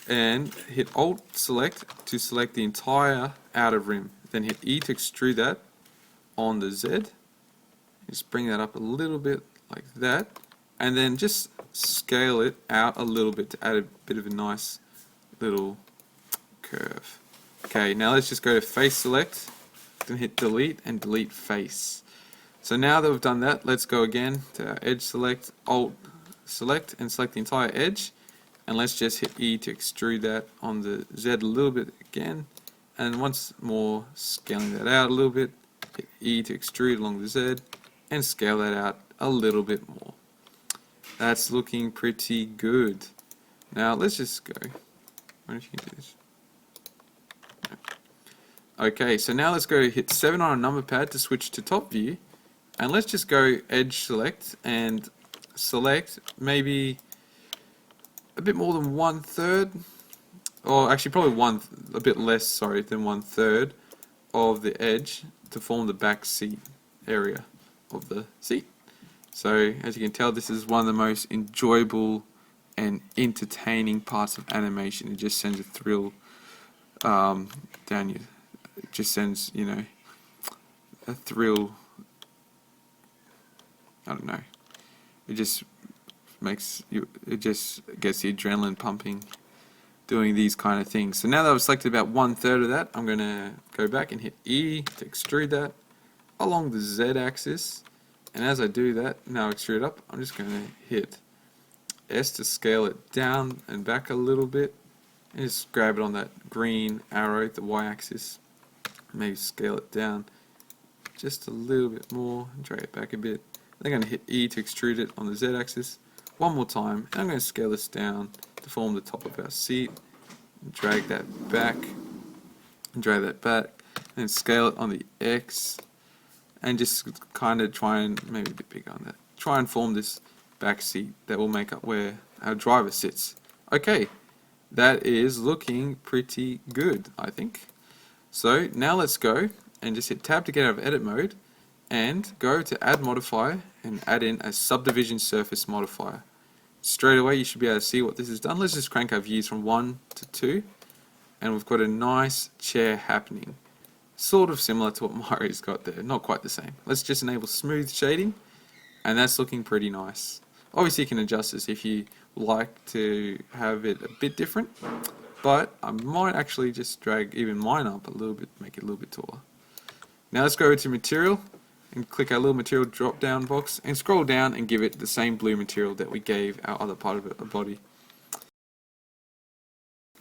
and hit Alt select to select the entire outer rim. Then hit E to extrude that on the Z. Just bring that up a little bit like that, and then just scale it out a little bit to add a bit of a nice little curve. Okay, now let's just go to face select, then hit delete and delete face. So now that we've done that, let's go again to our edge select, Alt select, and select the entire edge, and let's just hit E to extrude that on the Z a little bit again, and once more scaling that out a little bit, hit E to extrude along the Z and scale that out a little bit more. That's looking pretty good. Now let's just go. I wonder if you can do this. Okay, so now let's go hit 7 on a number pad to switch to top view, and let's just go edge select and select maybe a bit more than 1/3, or actually probably a bit less, sorry, than 1/3 of the edge to form the back seat area of the seat. So as you can tell, this is one of the most enjoyable and entertaining parts of animation. It just sends a thrill down you. It just sends, you know, a thrill. I don't know. It just makes you. It just gets the adrenaline pumping, doing these kind of things. So now that I've selected about 1/3 of that, I'm going to go back and hit E to extrude that along the Z axis. And as I do that, now extrude up, I'm just going to hit S to scale it down and back a little bit, and just grab it on that green arrow, the Y axis. Maybe scale it down just a little bit more and drag it back a bit. Then I'm going to hit E to extrude it on the Z axis one more time, and I'm going to scale this down to form the top of our seat, and drag that back, and then scale it on the X, and just kind of try and, maybe a bit bigger on that, try and form this back seat that will make up where our driver sits. Okay, that is looking pretty good, I think. So now let's go and just hit tab to get out of edit mode and go to add modifier and add in a subdivision surface modifier. Straight away you should be able to see what this has done. Let's just crank our views from 1 to 2 and we've got a nice chair happening. Sort of similar to what Mario's got there, not quite the same. Let's just enable smooth shading and that's looking pretty nice. Obviously you can adjust this if you like to have it a bit different, but I might actually just drag even mine up a little bit, make it a little bit taller. Now let's go to material and click our little material drop down box and scroll down and give it the same blue material that we gave our other part of it, a body.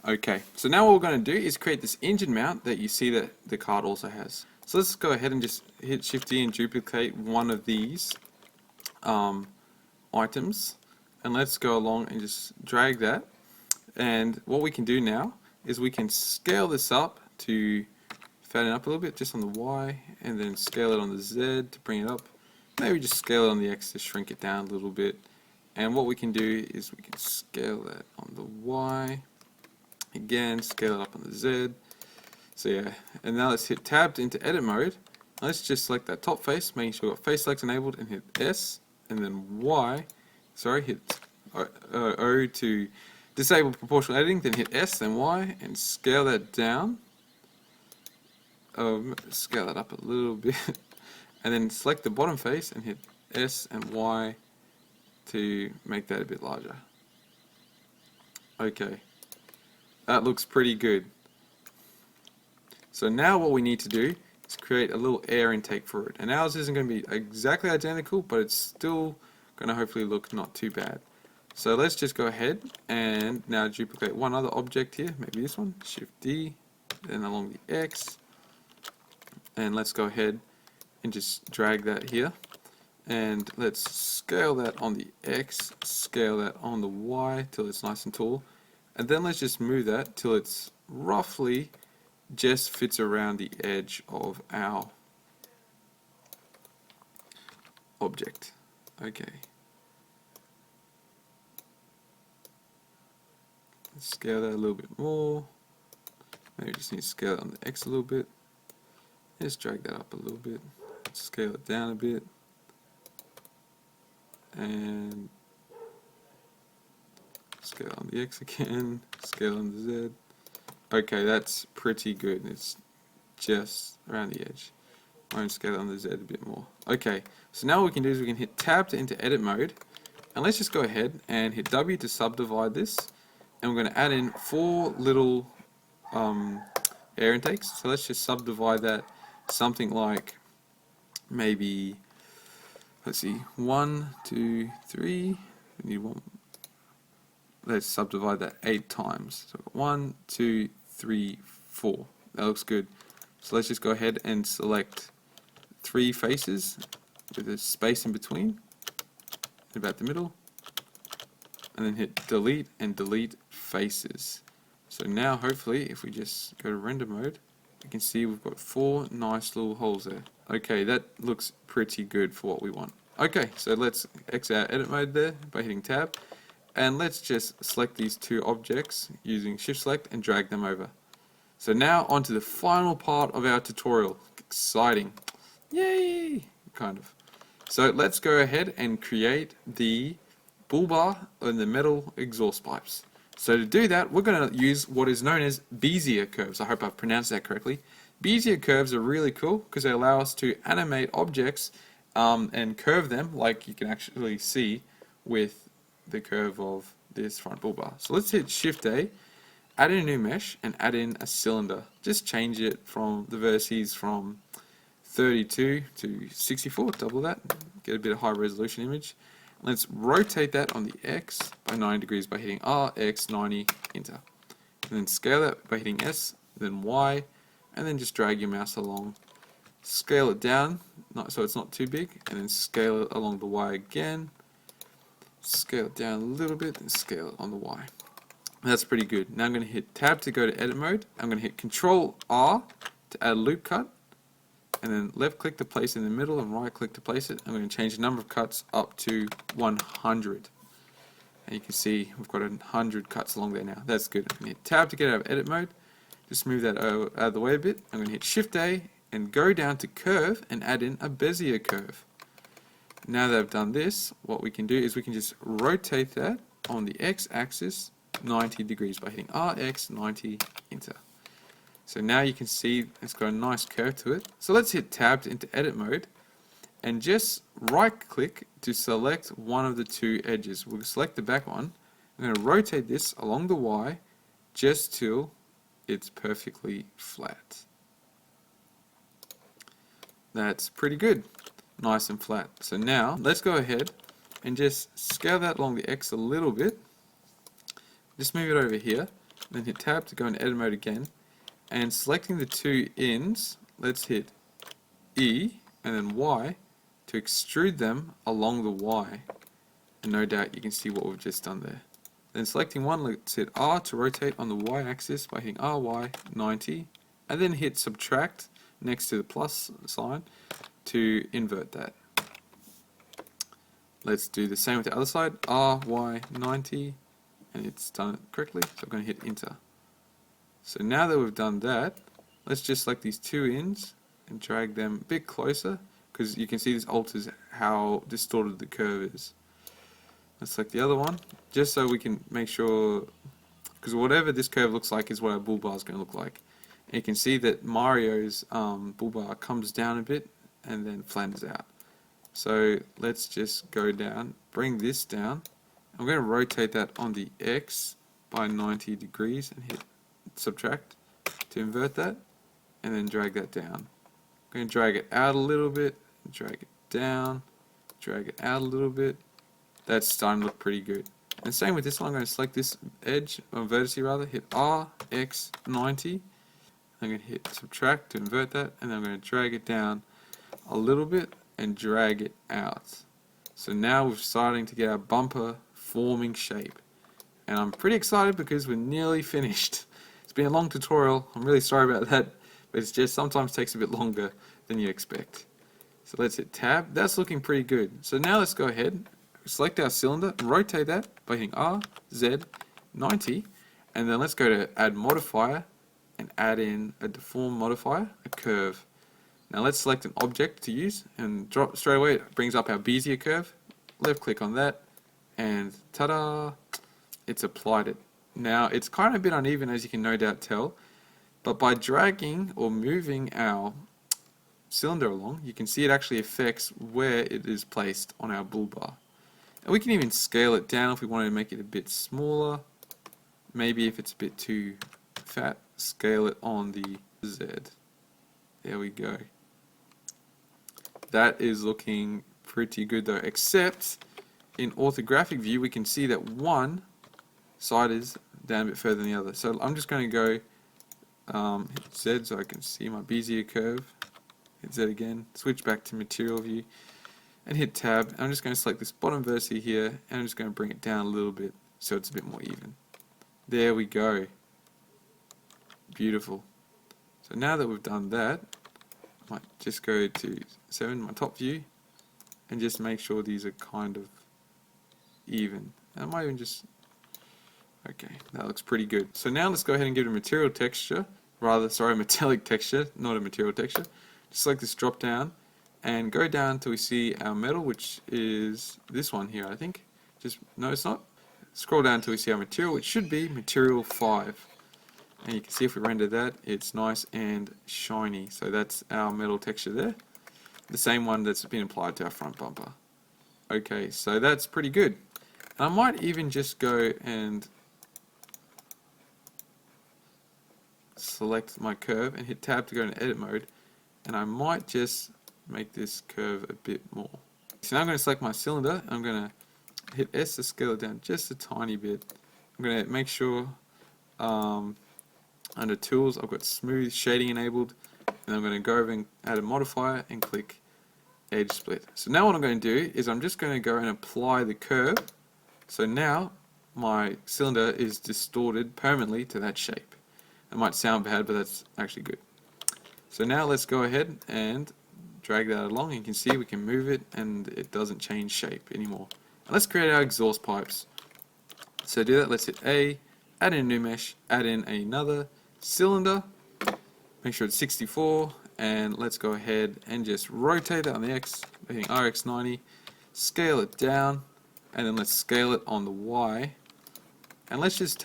Okay, so now what we're going to do is create this engine mount that you see that the card also has. So let's go ahead and just hit Shift D and duplicate one of these items, and let's go along and just drag that. And what we can do now is we can scale this up to fatten it up a little bit just on the Y, and then scale it on the Z to bring it up. Maybe just scale it on the X to shrink it down a little bit. And what we can do is we can scale that on the Y, again scale it up on the Z. So yeah, and now let's hit tab into edit mode. Let's just select that top face, making sure we've got face select enabled, and hit S, and then Y, sorry, hit O to disable proportional editing, then hit S, then Y, and scale that down. Scale that up a little bit, and then select the bottom face and hit S and Y to make that a bit larger. Okay, that looks pretty good. So now what we need to do is create a little air intake for it, and ours isn't going to be exactly identical, but it's still going to hopefully look not too bad. So let's just go ahead and now duplicate one other object here, maybe this one, Shift D, then along the X, and let's go ahead and just drag that here, and let's scale that on the X, scale that on the Y till it's nice and tall, and then let's just move that till it's roughly just fits around the edge of our object. Okay. Let's scale that a little bit more. Maybe just need to scale it on the X a little bit. Just drag that up a little bit. Scale it down a bit. And scale on the X again. Scale on the Z. Okay, that's pretty good. It's just around the edge. I'm going to scale it on the Z a bit more. Okay, so now what we can do is we can hit tab to enter edit mode. And let's just go ahead and hit W to subdivide this. And we're going to add in 4 little air intakes. So let's just subdivide that something like maybe, let's see, 1, 2, 3. We need one. Let's subdivide that 8 times. So 1, 2, 3, 4. That looks good. So let's just go ahead and select 3 faces with a space in between, about the middle, and then hit delete and delete faces. So now hopefully if we just go to render mode, you can see we've got 4 nice little holes there. Okay, that looks pretty good for what we want. Okay, so let's exit out edit mode there by hitting tab, and let's just select these 2 objects using shift select and drag them over. So now onto the final part of our tutorial. Exciting. Yay! Kind of. So let's go ahead and create the bull bar and the metal exhaust pipes. So to do that, we're going to use what is known as Bezier curves. I hope I've pronounced that correctly. Bezier curves are really cool because they allow us to animate objects and curve them, like you can actually see with the curve of this front bull bar. So let's hit Shift A, add in a new mesh, and add in a cylinder. Just change it from the vertices from 32 to 64, double that, get a bit of high resolution image. Let's rotate that on the X by 90 degrees by hitting R, X, 90, enter. And then scale that by hitting S, then Y, and then just drag your mouse along. Scale it down, so it's not too big, and then scale it along the Y again. Scale it down a little bit, and scale it on the Y. That's pretty good. Now I'm going to hit tab to go to edit mode. I'm going to hit Control R to add a loop cut, and then left click to place in the middle and right click to place it. I'm going to change the number of cuts up to 100. And you can see we've got 100 cuts along there now. That's good. I'm going to hit tab to get out of edit mode. Just move that out of the way a bit. I'm going to hit Shift A and go down to curve and add in a Bezier curve. Now that I've done this, what we can do is we can just rotate that on the x-axis 90 degrees by hitting RX 90, enter. So now you can see it's got a nice curve to it. So let's hit tab into edit mode and just right click to select one of the two edges. We'll select the back one. I'm going to rotate this along the Y just till it's perfectly flat. That's pretty good. Nice and flat. So now let's go ahead and just scale that along the X a little bit. Just move it over here, then hit tab to go in edit mode again, and selecting the two ends, let's hit E and then Y to extrude them along the Y. And no doubt you can see what we've just done there. Then selecting one, let's hit R to rotate on the Y axis by hitting RY 90, and then hit subtract next to the plus sign to invert that. Let's do the same with the other side, RY 90, and it's done it correctly, so I'm going to hit enter. So now that we've done that, let's just select these two ends and drag them a bit closer, because you can see this alters how distorted the curve is. Let's select the other one, just so we can make sure, because whatever this curve looks like is what our bull bar is going to look like. And you can see that Mario's bull bar comes down a bit and then flattens out. So let's just go down, bring this down. I'm going to rotate that on the X by 90 degrees and hit subtract to invert that, and then drag that down. I'm going to drag it out a little bit, drag it down, drag it out a little bit. That's starting to look pretty good. And same with this one, I'm going to select this edge, or vertice rather, hit RX 90. I'm going to hit subtract to invert that, and then I'm going to drag it down a little bit and drag it out. So now we're starting to get our bumper forming shape. And I'm pretty excited because we're nearly finished. It's been a long tutorial, I'm really sorry about that, but it's just sometimes takes a bit longer than you expect. So let's hit tab, that's looking pretty good. So now let's go ahead, select our cylinder, and rotate that by hitting R, Z, 90, and then let's go to add modifier, and add in a deform modifier, a curve. Now let's select an object to use, and drop straight away it brings up our Bezier curve. Left click on that, and ta-da! It's applied it. Now it's kind of a bit uneven, as you can no doubt tell, but by dragging or moving our cylinder along, you can see it actually affects where it is placed on our bull bar. And we can even scale it down if we wanted to make it a bit smaller. Maybe if it's a bit too fat, scale it on the Z. There we go. That is looking pretty good though, except in orthographic view we can see that one side is down a bit further than the other. So I'm just going to go hit Z so I can see my Bezier curve. Hit Z again, switch back to material view, and hit tab. I'm just going to select this bottom vertice here, and I'm just going to bring it down a little bit so it's a bit more even. There we go. Beautiful. So now that we've done that, I might just go to 7, my top view, and just make sure these are kind of even. And I might even just, okay, that looks pretty good. So now let's go ahead and give it a material texture, metallic texture, not a material texture. Just select this drop down and go down till we see our metal, which is this one here, I think. No, it's not. Scroll down till we see our material, which should be material 5. And you can see if we render that, it's nice and shiny. So that's our metal texture there. The same one that's been applied to our front bumper. Okay, so that's pretty good. And I might even just go and select my curve and hit tab to go into edit mode. And I might just make this curve a bit more. So now I'm going to select my cylinder. I'm going to hit S to scale it down just a tiny bit. I'm going to make sure under tools I've got smooth shading enabled, and I'm going to go over and add a modifier and click edge split. So now what I'm going to do is I'm just going to go and apply the curve. So now my cylinder is distorted permanently to that shape. It might sound bad, but that's actually good. So now let's go ahead and drag that along. You can see we can move it and it doesn't change shape anymore. And let's create our exhaust pipes. So to do that, let's hit A, add in a new mesh, add in another cylinder, make sure it's 64, and let's go ahead and just rotate that on the X, hitting RX90, scale it down, and then let's scale it on the Y. And let's just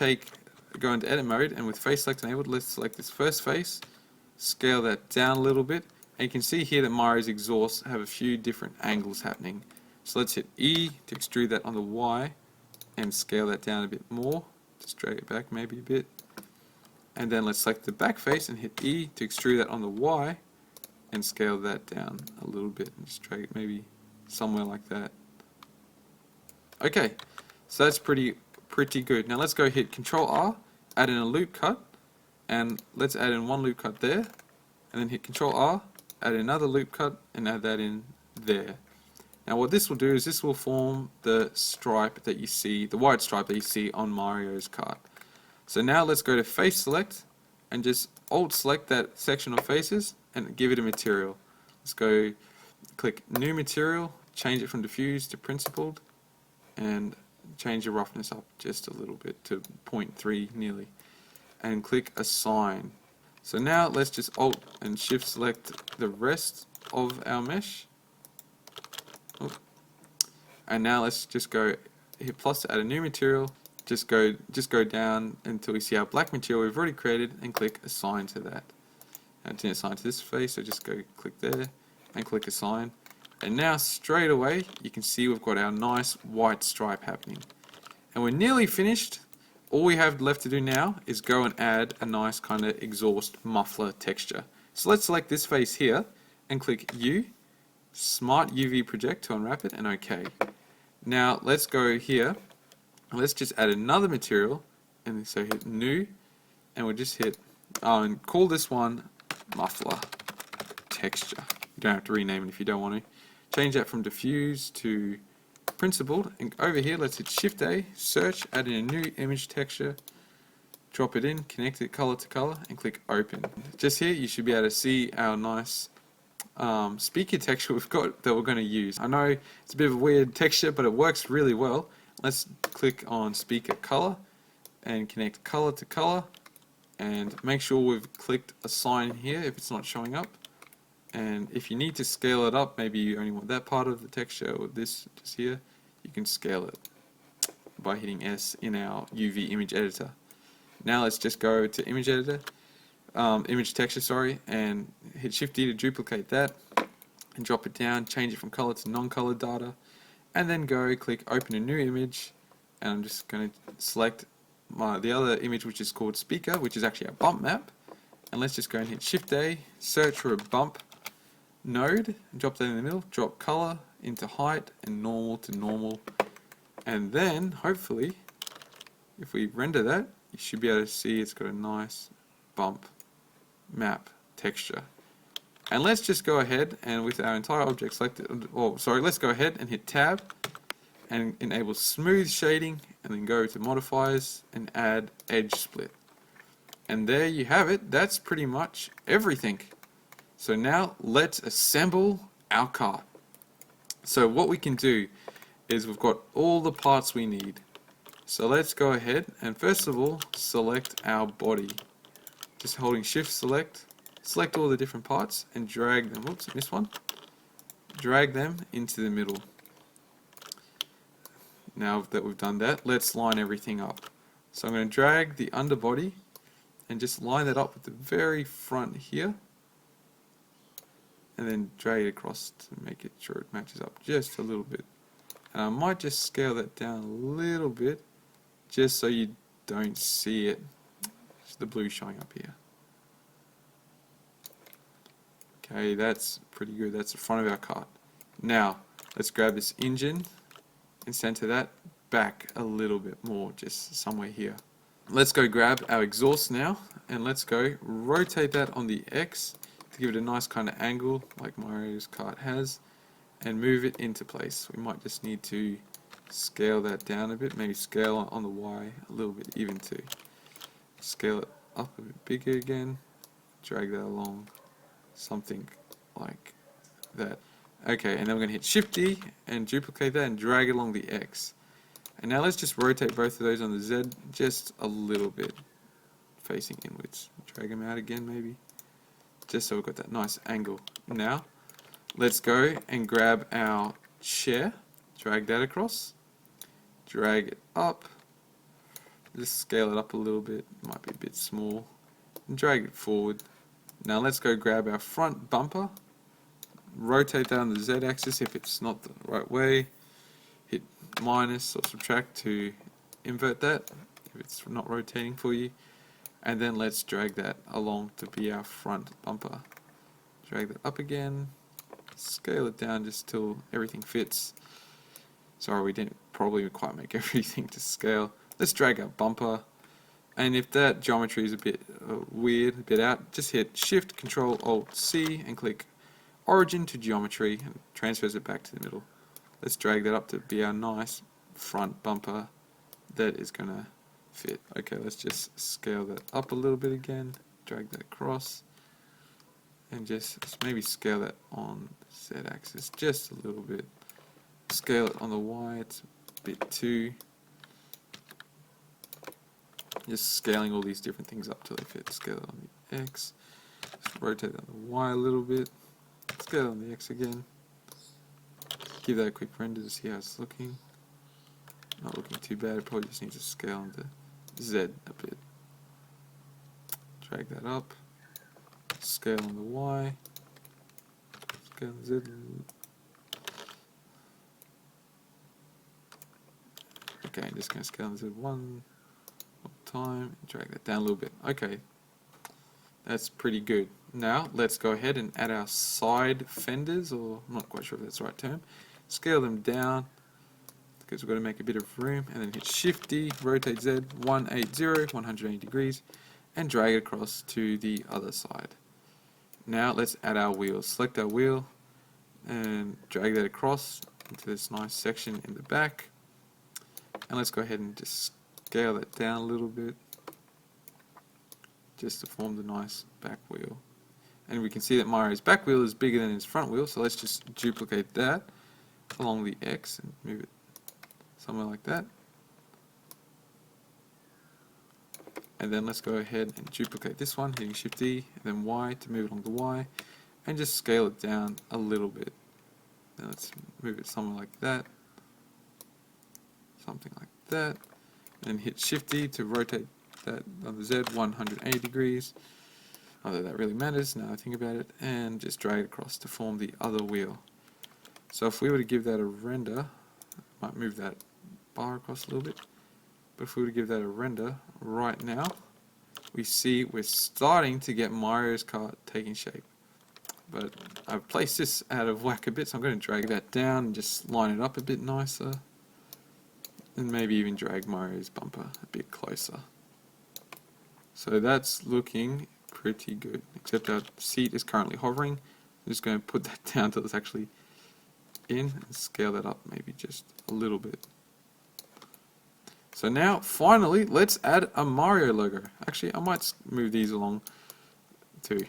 go into edit mode, and with face select enabled, let's select this first face, scale that down a little bit, and you can see here that Mario's exhausts have a few different angles happening. So let's hit E to extrude that on the Y, and scale that down a bit more, just drag it back maybe a bit. And then let's select the back face and hit E to extrude that on the Y, and scale that down a little bit, and just drag it maybe somewhere like that. Okay, so that's pretty good. Now let's go hit Control R, add in a loop cut, and let's add in one loop cut there, and then hit Control R, add in another loop cut, and add that in there. Now what this will do is this will form the stripe that you see, the white stripe that you see on Mario's Kart. So now let's go to face select and just alt select that section of faces and give it a material. Let's go click new material, change it from diffuse to principled, and change the roughness up just a little bit to 0.3 nearly, and click assign. So now let's just alt and shift select the rest of our mesh. And now let's just go hit plus to add a new material. Just go down until we see our black material we've already created and click assign to that. And it didn't assign to this face, so just go click there and click assign. And now straight away you can see we've got our nice white stripe happening. And we're nearly finished. All we have left to do now is go and add a nice kind of exhaust muffler texture. So let's select this face here and click U, Smart UV Project to unwrap it, and OK. Now let's go here. Let's just add another material, and so hit new, and we'll just hit, and call this one muffler texture. You don't have to rename it if you don't want to. Change that from diffuse to principled, and over here let's hit Shift A, search, add in a new image texture, drop it in, connect it color to color, and click open. Just here you should be able to see our nice speaker texture we've got that we're going to use. I know it's a bit of a weird texture, but it works really well. Let's click on speaker color and connect color to color, and make sure we've clicked assign here if it's not showing up. And if you need to scale it up, maybe you only want that part of the texture or this just here, you can scale it by hitting S in our UV image editor. Now let's just go to image editor, image texture, sorry, and hit Shift D to duplicate that and drop it down, change it from color to non-colored data, and then go click open a new image, and I'm just going to select the other image, which is called speaker, which is actually a bump map, and let's just go and hit Shift A, search for a bump node, and drop that in the middle, drop color into height and normal to normal, and then hopefully if we render that you should be able to see it's got a nice bump map texture. And let's just go ahead and with our entire object selected, let's go ahead and hit tab and enable smooth shading, and then go to modifiers and add edge split. And there you have it. That's pretty much everything. So now let's assemble our kart. So what we can do is we've got all the parts we need. So let's go ahead and first of all select our body. Just holding shift select all the different parts and drag them, whoops, I missed one. Drag them into the middle. Now that we've done that, let's line everything up. So I'm going to drag the underbody and just line that up with the very front here, and then drag it across to make it sure it matches up just a little bit. And I might just scale that down a little bit just so you don't see it, just the blue showing up here. Okay, that's pretty good. That's the front of our kart. Now let's grab this engine and center that back a little bit more, just somewhere here. Let's go grab our exhaust now, and let's go rotate that on the X to give it a nice kind of angle like Mario's kart has, and move it into place. We might just need to scale that down a bit, maybe scale on the Y a little bit even too. Scale it up a bit bigger again, drag that along. something like that. Okay, and then we're going to hit Shift D and duplicate that and drag it along the X. And now let's just rotate both of those on the Z just a little bit, facing inwards. Drag them out again maybe, just so we've got that nice angle. Now, let's go and grab our chair, drag that across, drag it up, just scale it up a little bit, might be a bit small, and drag it forward. Now let's go grab our front bumper, rotate that on the Z axis if it's not the right way, hit minus or subtract to invert that if it's not rotating for you, and then let's drag that along to be our front bumper. Drag that up again, scale it down just till everything fits. Sorry, we didn't probably quite make everything to scale. Let's drag our bumper, and if that geometry is a bit weird, a bit out, just hit Shift, Control, Alt, C and click Origin to Geometry and transfers it back to the middle. Let's drag that up to be our nice front bumper that is going to fit. Okay, let's just scale that up a little bit again, drag that across, and just maybe scale that on the Z axis just a little bit. Scale it on the Y, it's a bit too. Just scaling all these different things up till they fit. Scale it on the X, just rotate it on the Y a little bit, scale it on the X again. Give that a quick render to see how it's looking. Not looking too bad, it probably just needs to scale on the Z a bit. Drag that up, scale on the Y, scale on the Z. Okay, I'm just going to scale on the Z one more time, drag that down a little bit. Okay, that's pretty good. Now, let's go ahead and add our side fenders, or I'm not quite sure if that's the right term. Scale them down, because we've got to make a bit of room, and then hit Shift D, rotate Z 180, 180 degrees, and drag it across to the other side. Now let's add our wheels. Select our wheel, and drag that across into this nice section in the back. And let's go ahead and just scale that down a little bit, just to form the nice back wheel. And we can see that Mario's back wheel is bigger than his front wheel, so let's just duplicate that along the X and move it somewhere like that. And then let's go ahead and duplicate this one, hitting Shift D, and then Y to move it along the Y, and just scale it down a little bit. Then let's move it somewhere like that, something like that, and hit Shift D to rotate that on the Z 180 degrees. Not that that really matters now I think about it, and just drag it across to form the other wheel. So if we were to give that a render, might move that bar across a little bit, but if we were to give that a render right now, we see we're starting to get Mario's kart taking shape. But I've placed this out of whack a bit, so I'm going to drag that down and just line it up a bit nicer, and maybe even drag Mario's bumper a bit closer. So that's looking pretty good, except our seat is currently hovering. I'm just going to put that down till it's actually in and scale that up maybe just a little bit. So now finally let's add a Mario logo. Actually I might move these along too.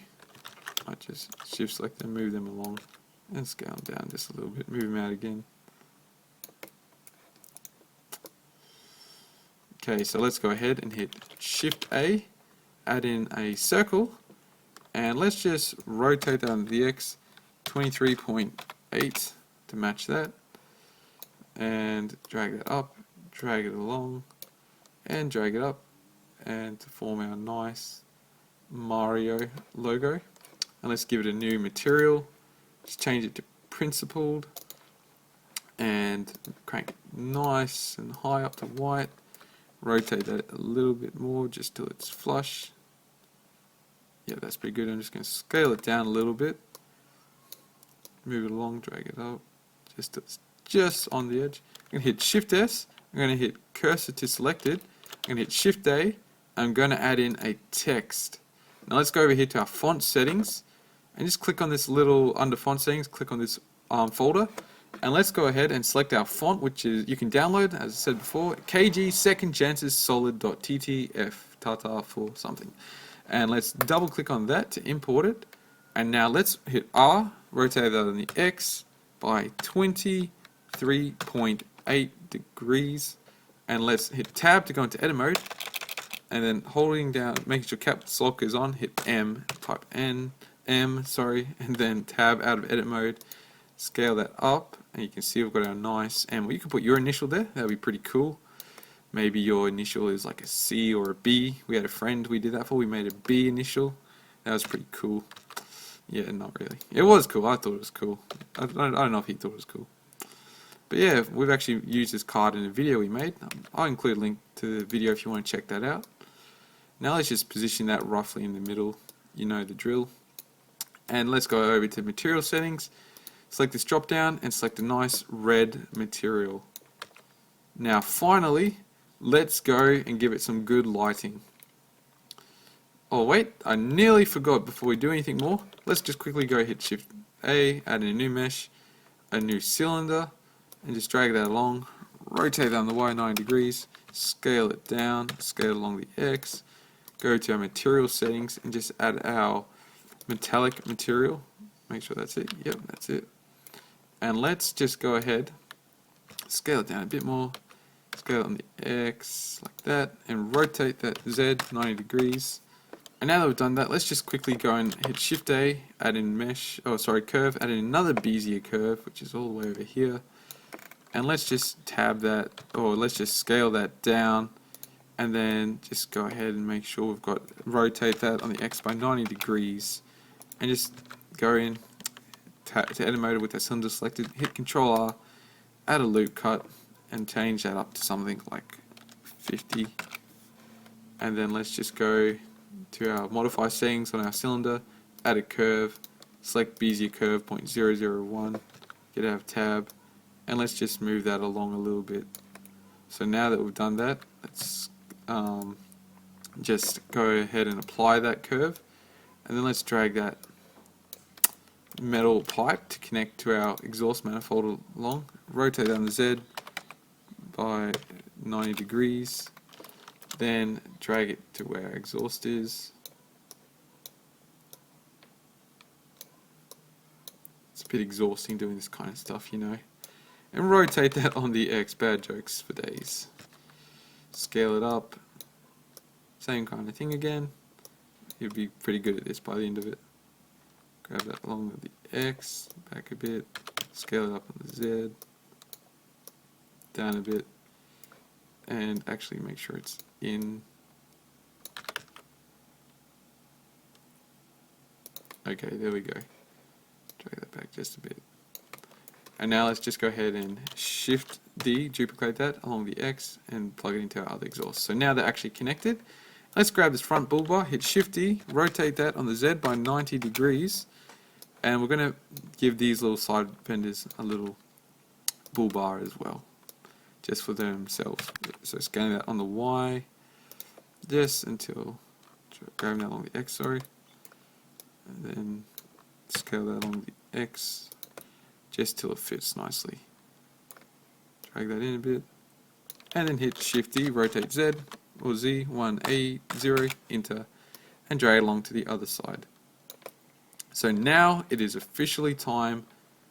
I might just shift select them, move them along and scale them down just a little bit, move them out again. Okay, so let's go ahead and hit Shift A, add in a circle, and let's just rotate that on the X 23.8 to match that, and drag that up, drag it along, and drag it up, and to form our nice Mario logo. And let's give it a new material, just change it to principled, and crank it nice and high up to white. Rotate that a little bit more just till it's flush. Yeah, that's pretty good. I'm just going to scale it down a little bit, move it along, drag it up just till it's just on the edge. I'm going to hit Shift S, I'm going to hit cursor to selected, I'm going to hit Shift A, I'm going to add in a text. Now let's go over here to our font settings and just click on this little, under font settings, click on this folder. And let's go ahead and select our font, which is you can download, as I said before, KG Second Chances Solid.ttf, Tata for something. And let's double click on that to import it. And now let's hit R, rotate that on the X by 23.8 degrees. And let's hit tab to go into edit mode. And then holding down, making sure caps lock is on, hit M, type M, and then tab out of edit mode. Scale that up, and you can see we've got our nice M. Well, you can put your initial there, that would be pretty cool. Maybe your initial is like a C or a B. We had a friend we did that for, we made a B initial. That was pretty cool. Yeah, not really. It was cool, I thought it was cool. I don't know if he thought it was cool. But yeah, we've actually used this card in a video we made. I'll include a link to the video if you want to check that out. Now let's just position that roughly in the middle. You know the drill. And let's go over to material settings. Select this drop down and select a nice red material. Now finally, let's go and give it some good lighting. Oh wait, I nearly forgot before we do anything more. Let's just quickly go hit Shift A, add in a new mesh, a new cylinder, and just drag that along. Rotate down the Y 90 degrees, scale it down, scale along the X, go to our material settings and just add our metallic material. Make sure that's it. Yep, that's it. And let's just go ahead, scale it down a bit more, scale it on the X like that, and rotate that Z 90 degrees. And now that we've done that, let's just quickly go and hit Shift A, add in curve, add in another Bezier curve, which is all the way over here. And let's just tab that, or let's just scale that down, and then just go ahead and make sure we've got, rotate that on the X by 90 degrees, and just go in to edit mode with that cylinder selected, hit Control R, add a loop cut, and change that up to something like 50. And then let's just go to our modify settings on our cylinder, add a curve, select Bezier curve 0.001, get out of tab, and let's just move that along a little bit. So now that we've done that, let's just go ahead and apply that curve, and then let's drag that metal pipe to connect to our exhaust manifold along, rotate down the Z by 90 degrees, then drag it to where our exhaust is. It's a bit exhausting doing this kind of stuff, you know. And rotate that on the X, bad jokes for days. Scale it up, same kind of thing again. You'll be pretty good at this by the end of it. Grab that along with the X, back a bit, scale it up on the Z, down a bit, and actually make sure it's in. Okay, there we go. Drag that back just a bit. And now let's just go ahead and Shift D, duplicate that along the X, and plug it into our other exhaust. So now they're actually connected. Let's grab this front bull bar, hit Shift D, rotate that on the Z by 90 degrees, and we're going to give these little side fenders a little bull bar as well, just for themselves. So scaling that on the Y, just until, grabbing that along the X, and then scale that along the X, just till it fits nicely. Drag that in a bit, and then hit Shift D, rotate Z, or Z, 1A, 0, enter, and drag it along to the other side. So now it is officially time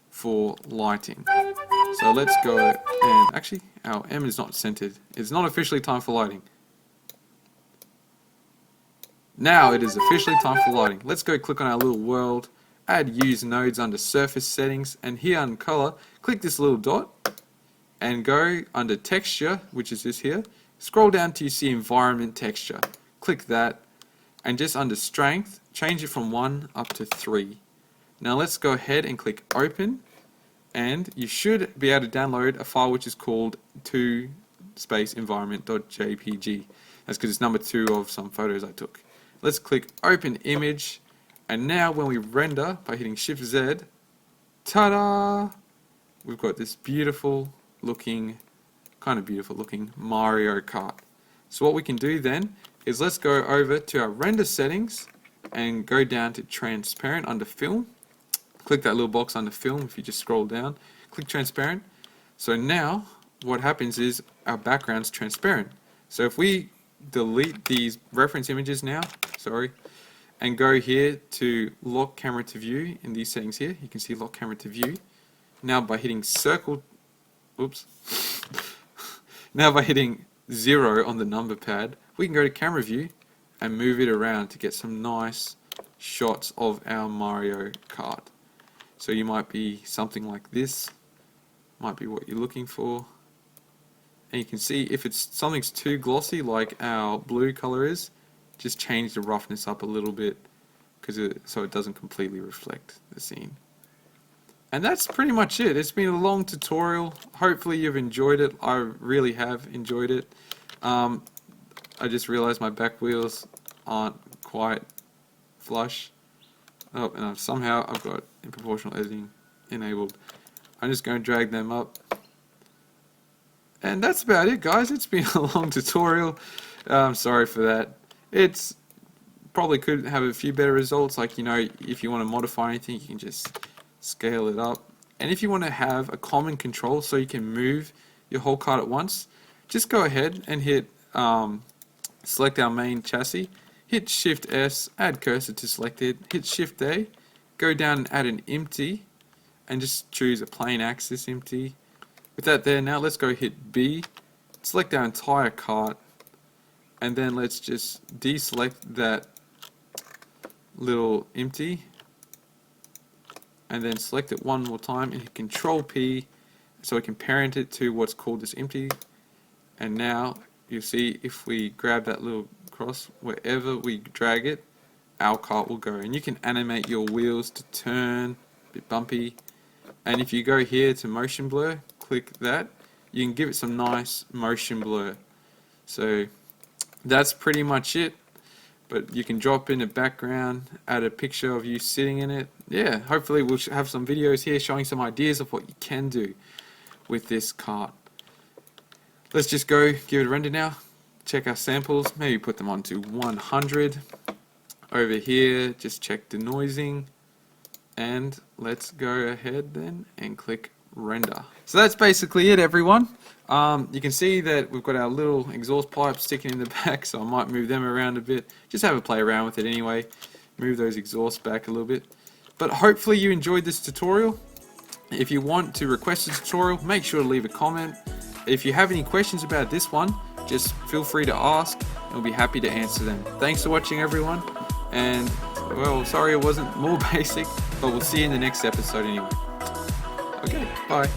for lighting. So let's go, and actually our M is not centered. It's not officially time for lighting. Now it is officially time for lighting. Let's go click on our little world, add use nodes under surface settings, and here under color, click this little dot, and go under texture, which is this here. Scroll down till you see environment texture. Click that, and just under strength, change it from 1 up to 3. Now let's go ahead and click open, and you should be able to download a file which is called 2-environment.jpg. That's because it's number 2 of some photos I took. Let's click open image, and now when we render by hitting Shift Z, ta-da! We've got this beautiful looking Mario Kart. So what we can do then is let's go over to our render settings and go down to transparent under film. Click that little box under film. If you just scroll down, click transparent. So now what happens is our background's transparent. So if we delete these reference images now, and go here to lock camera to view in these settings here. You can see lock camera to view. Now by hitting circle, oops. Now by hitting 0 on the number pad, we can go to camera view and move it around to get some nice shots of our Mario Kart. So you might be something like this, might be what you're looking for. And you can see if it's something's too glossy like our blue color is, just change the roughness up a little bit so it doesn't completely reflect the scene. And that's pretty much it. It's been a long tutorial. Hopefully you've enjoyed it. I really have enjoyed it. I just realized my back wheels aren't quite flush. Oh, and somehow I've got in proportional editing enabled. I'm just going to drag them up. And that's about it, guys. It's been a long tutorial. I'm sorry for that. It's probably could have a few better results. Like, you know, if you want to modify anything, you can just scale it up. And if you want to have a common control so you can move your whole card at once, just go ahead and hit select our main chassis, hit Shift S, add cursor to selected, hit Shift A, go down and add an empty, and just choose a plain axis empty. With that there, now let's go hit B, select our entire cart, and then let's just deselect that little empty, and then select it one more time and hit Control P so we can parent it to what's called this empty. And now you see if we grab that little cross, wherever we drag it, our cart will go. And you can animate your wheels to turn, a bit bumpy. And if you go here to motion blur, click that, you can give it some nice motion blur. So that's pretty much it. But you can drop in a background, add a picture of you sitting in it. Yeah, hopefully we'll have some videos here showing some ideas of what you can do with this cart. Let's just go give it a render now. Check our samples, maybe put them onto 100. Over here, just check denoising. And let's go ahead then and click render. So that's basically it, everyone. You can see that we've got our little exhaust pipes sticking in the back, so I might move them around a bit. Just have a play around with it anyway. Move those exhausts back a little bit. But hopefully you enjoyed this tutorial. If you want to request a tutorial, make sure to leave a comment. If you have any questions about this one, just feel free to ask, and we'll be happy to answer them. Thanks for watching, everyone. And, well, sorry it wasn't more basic, but we'll see you in the next episode anyway. Okay, bye.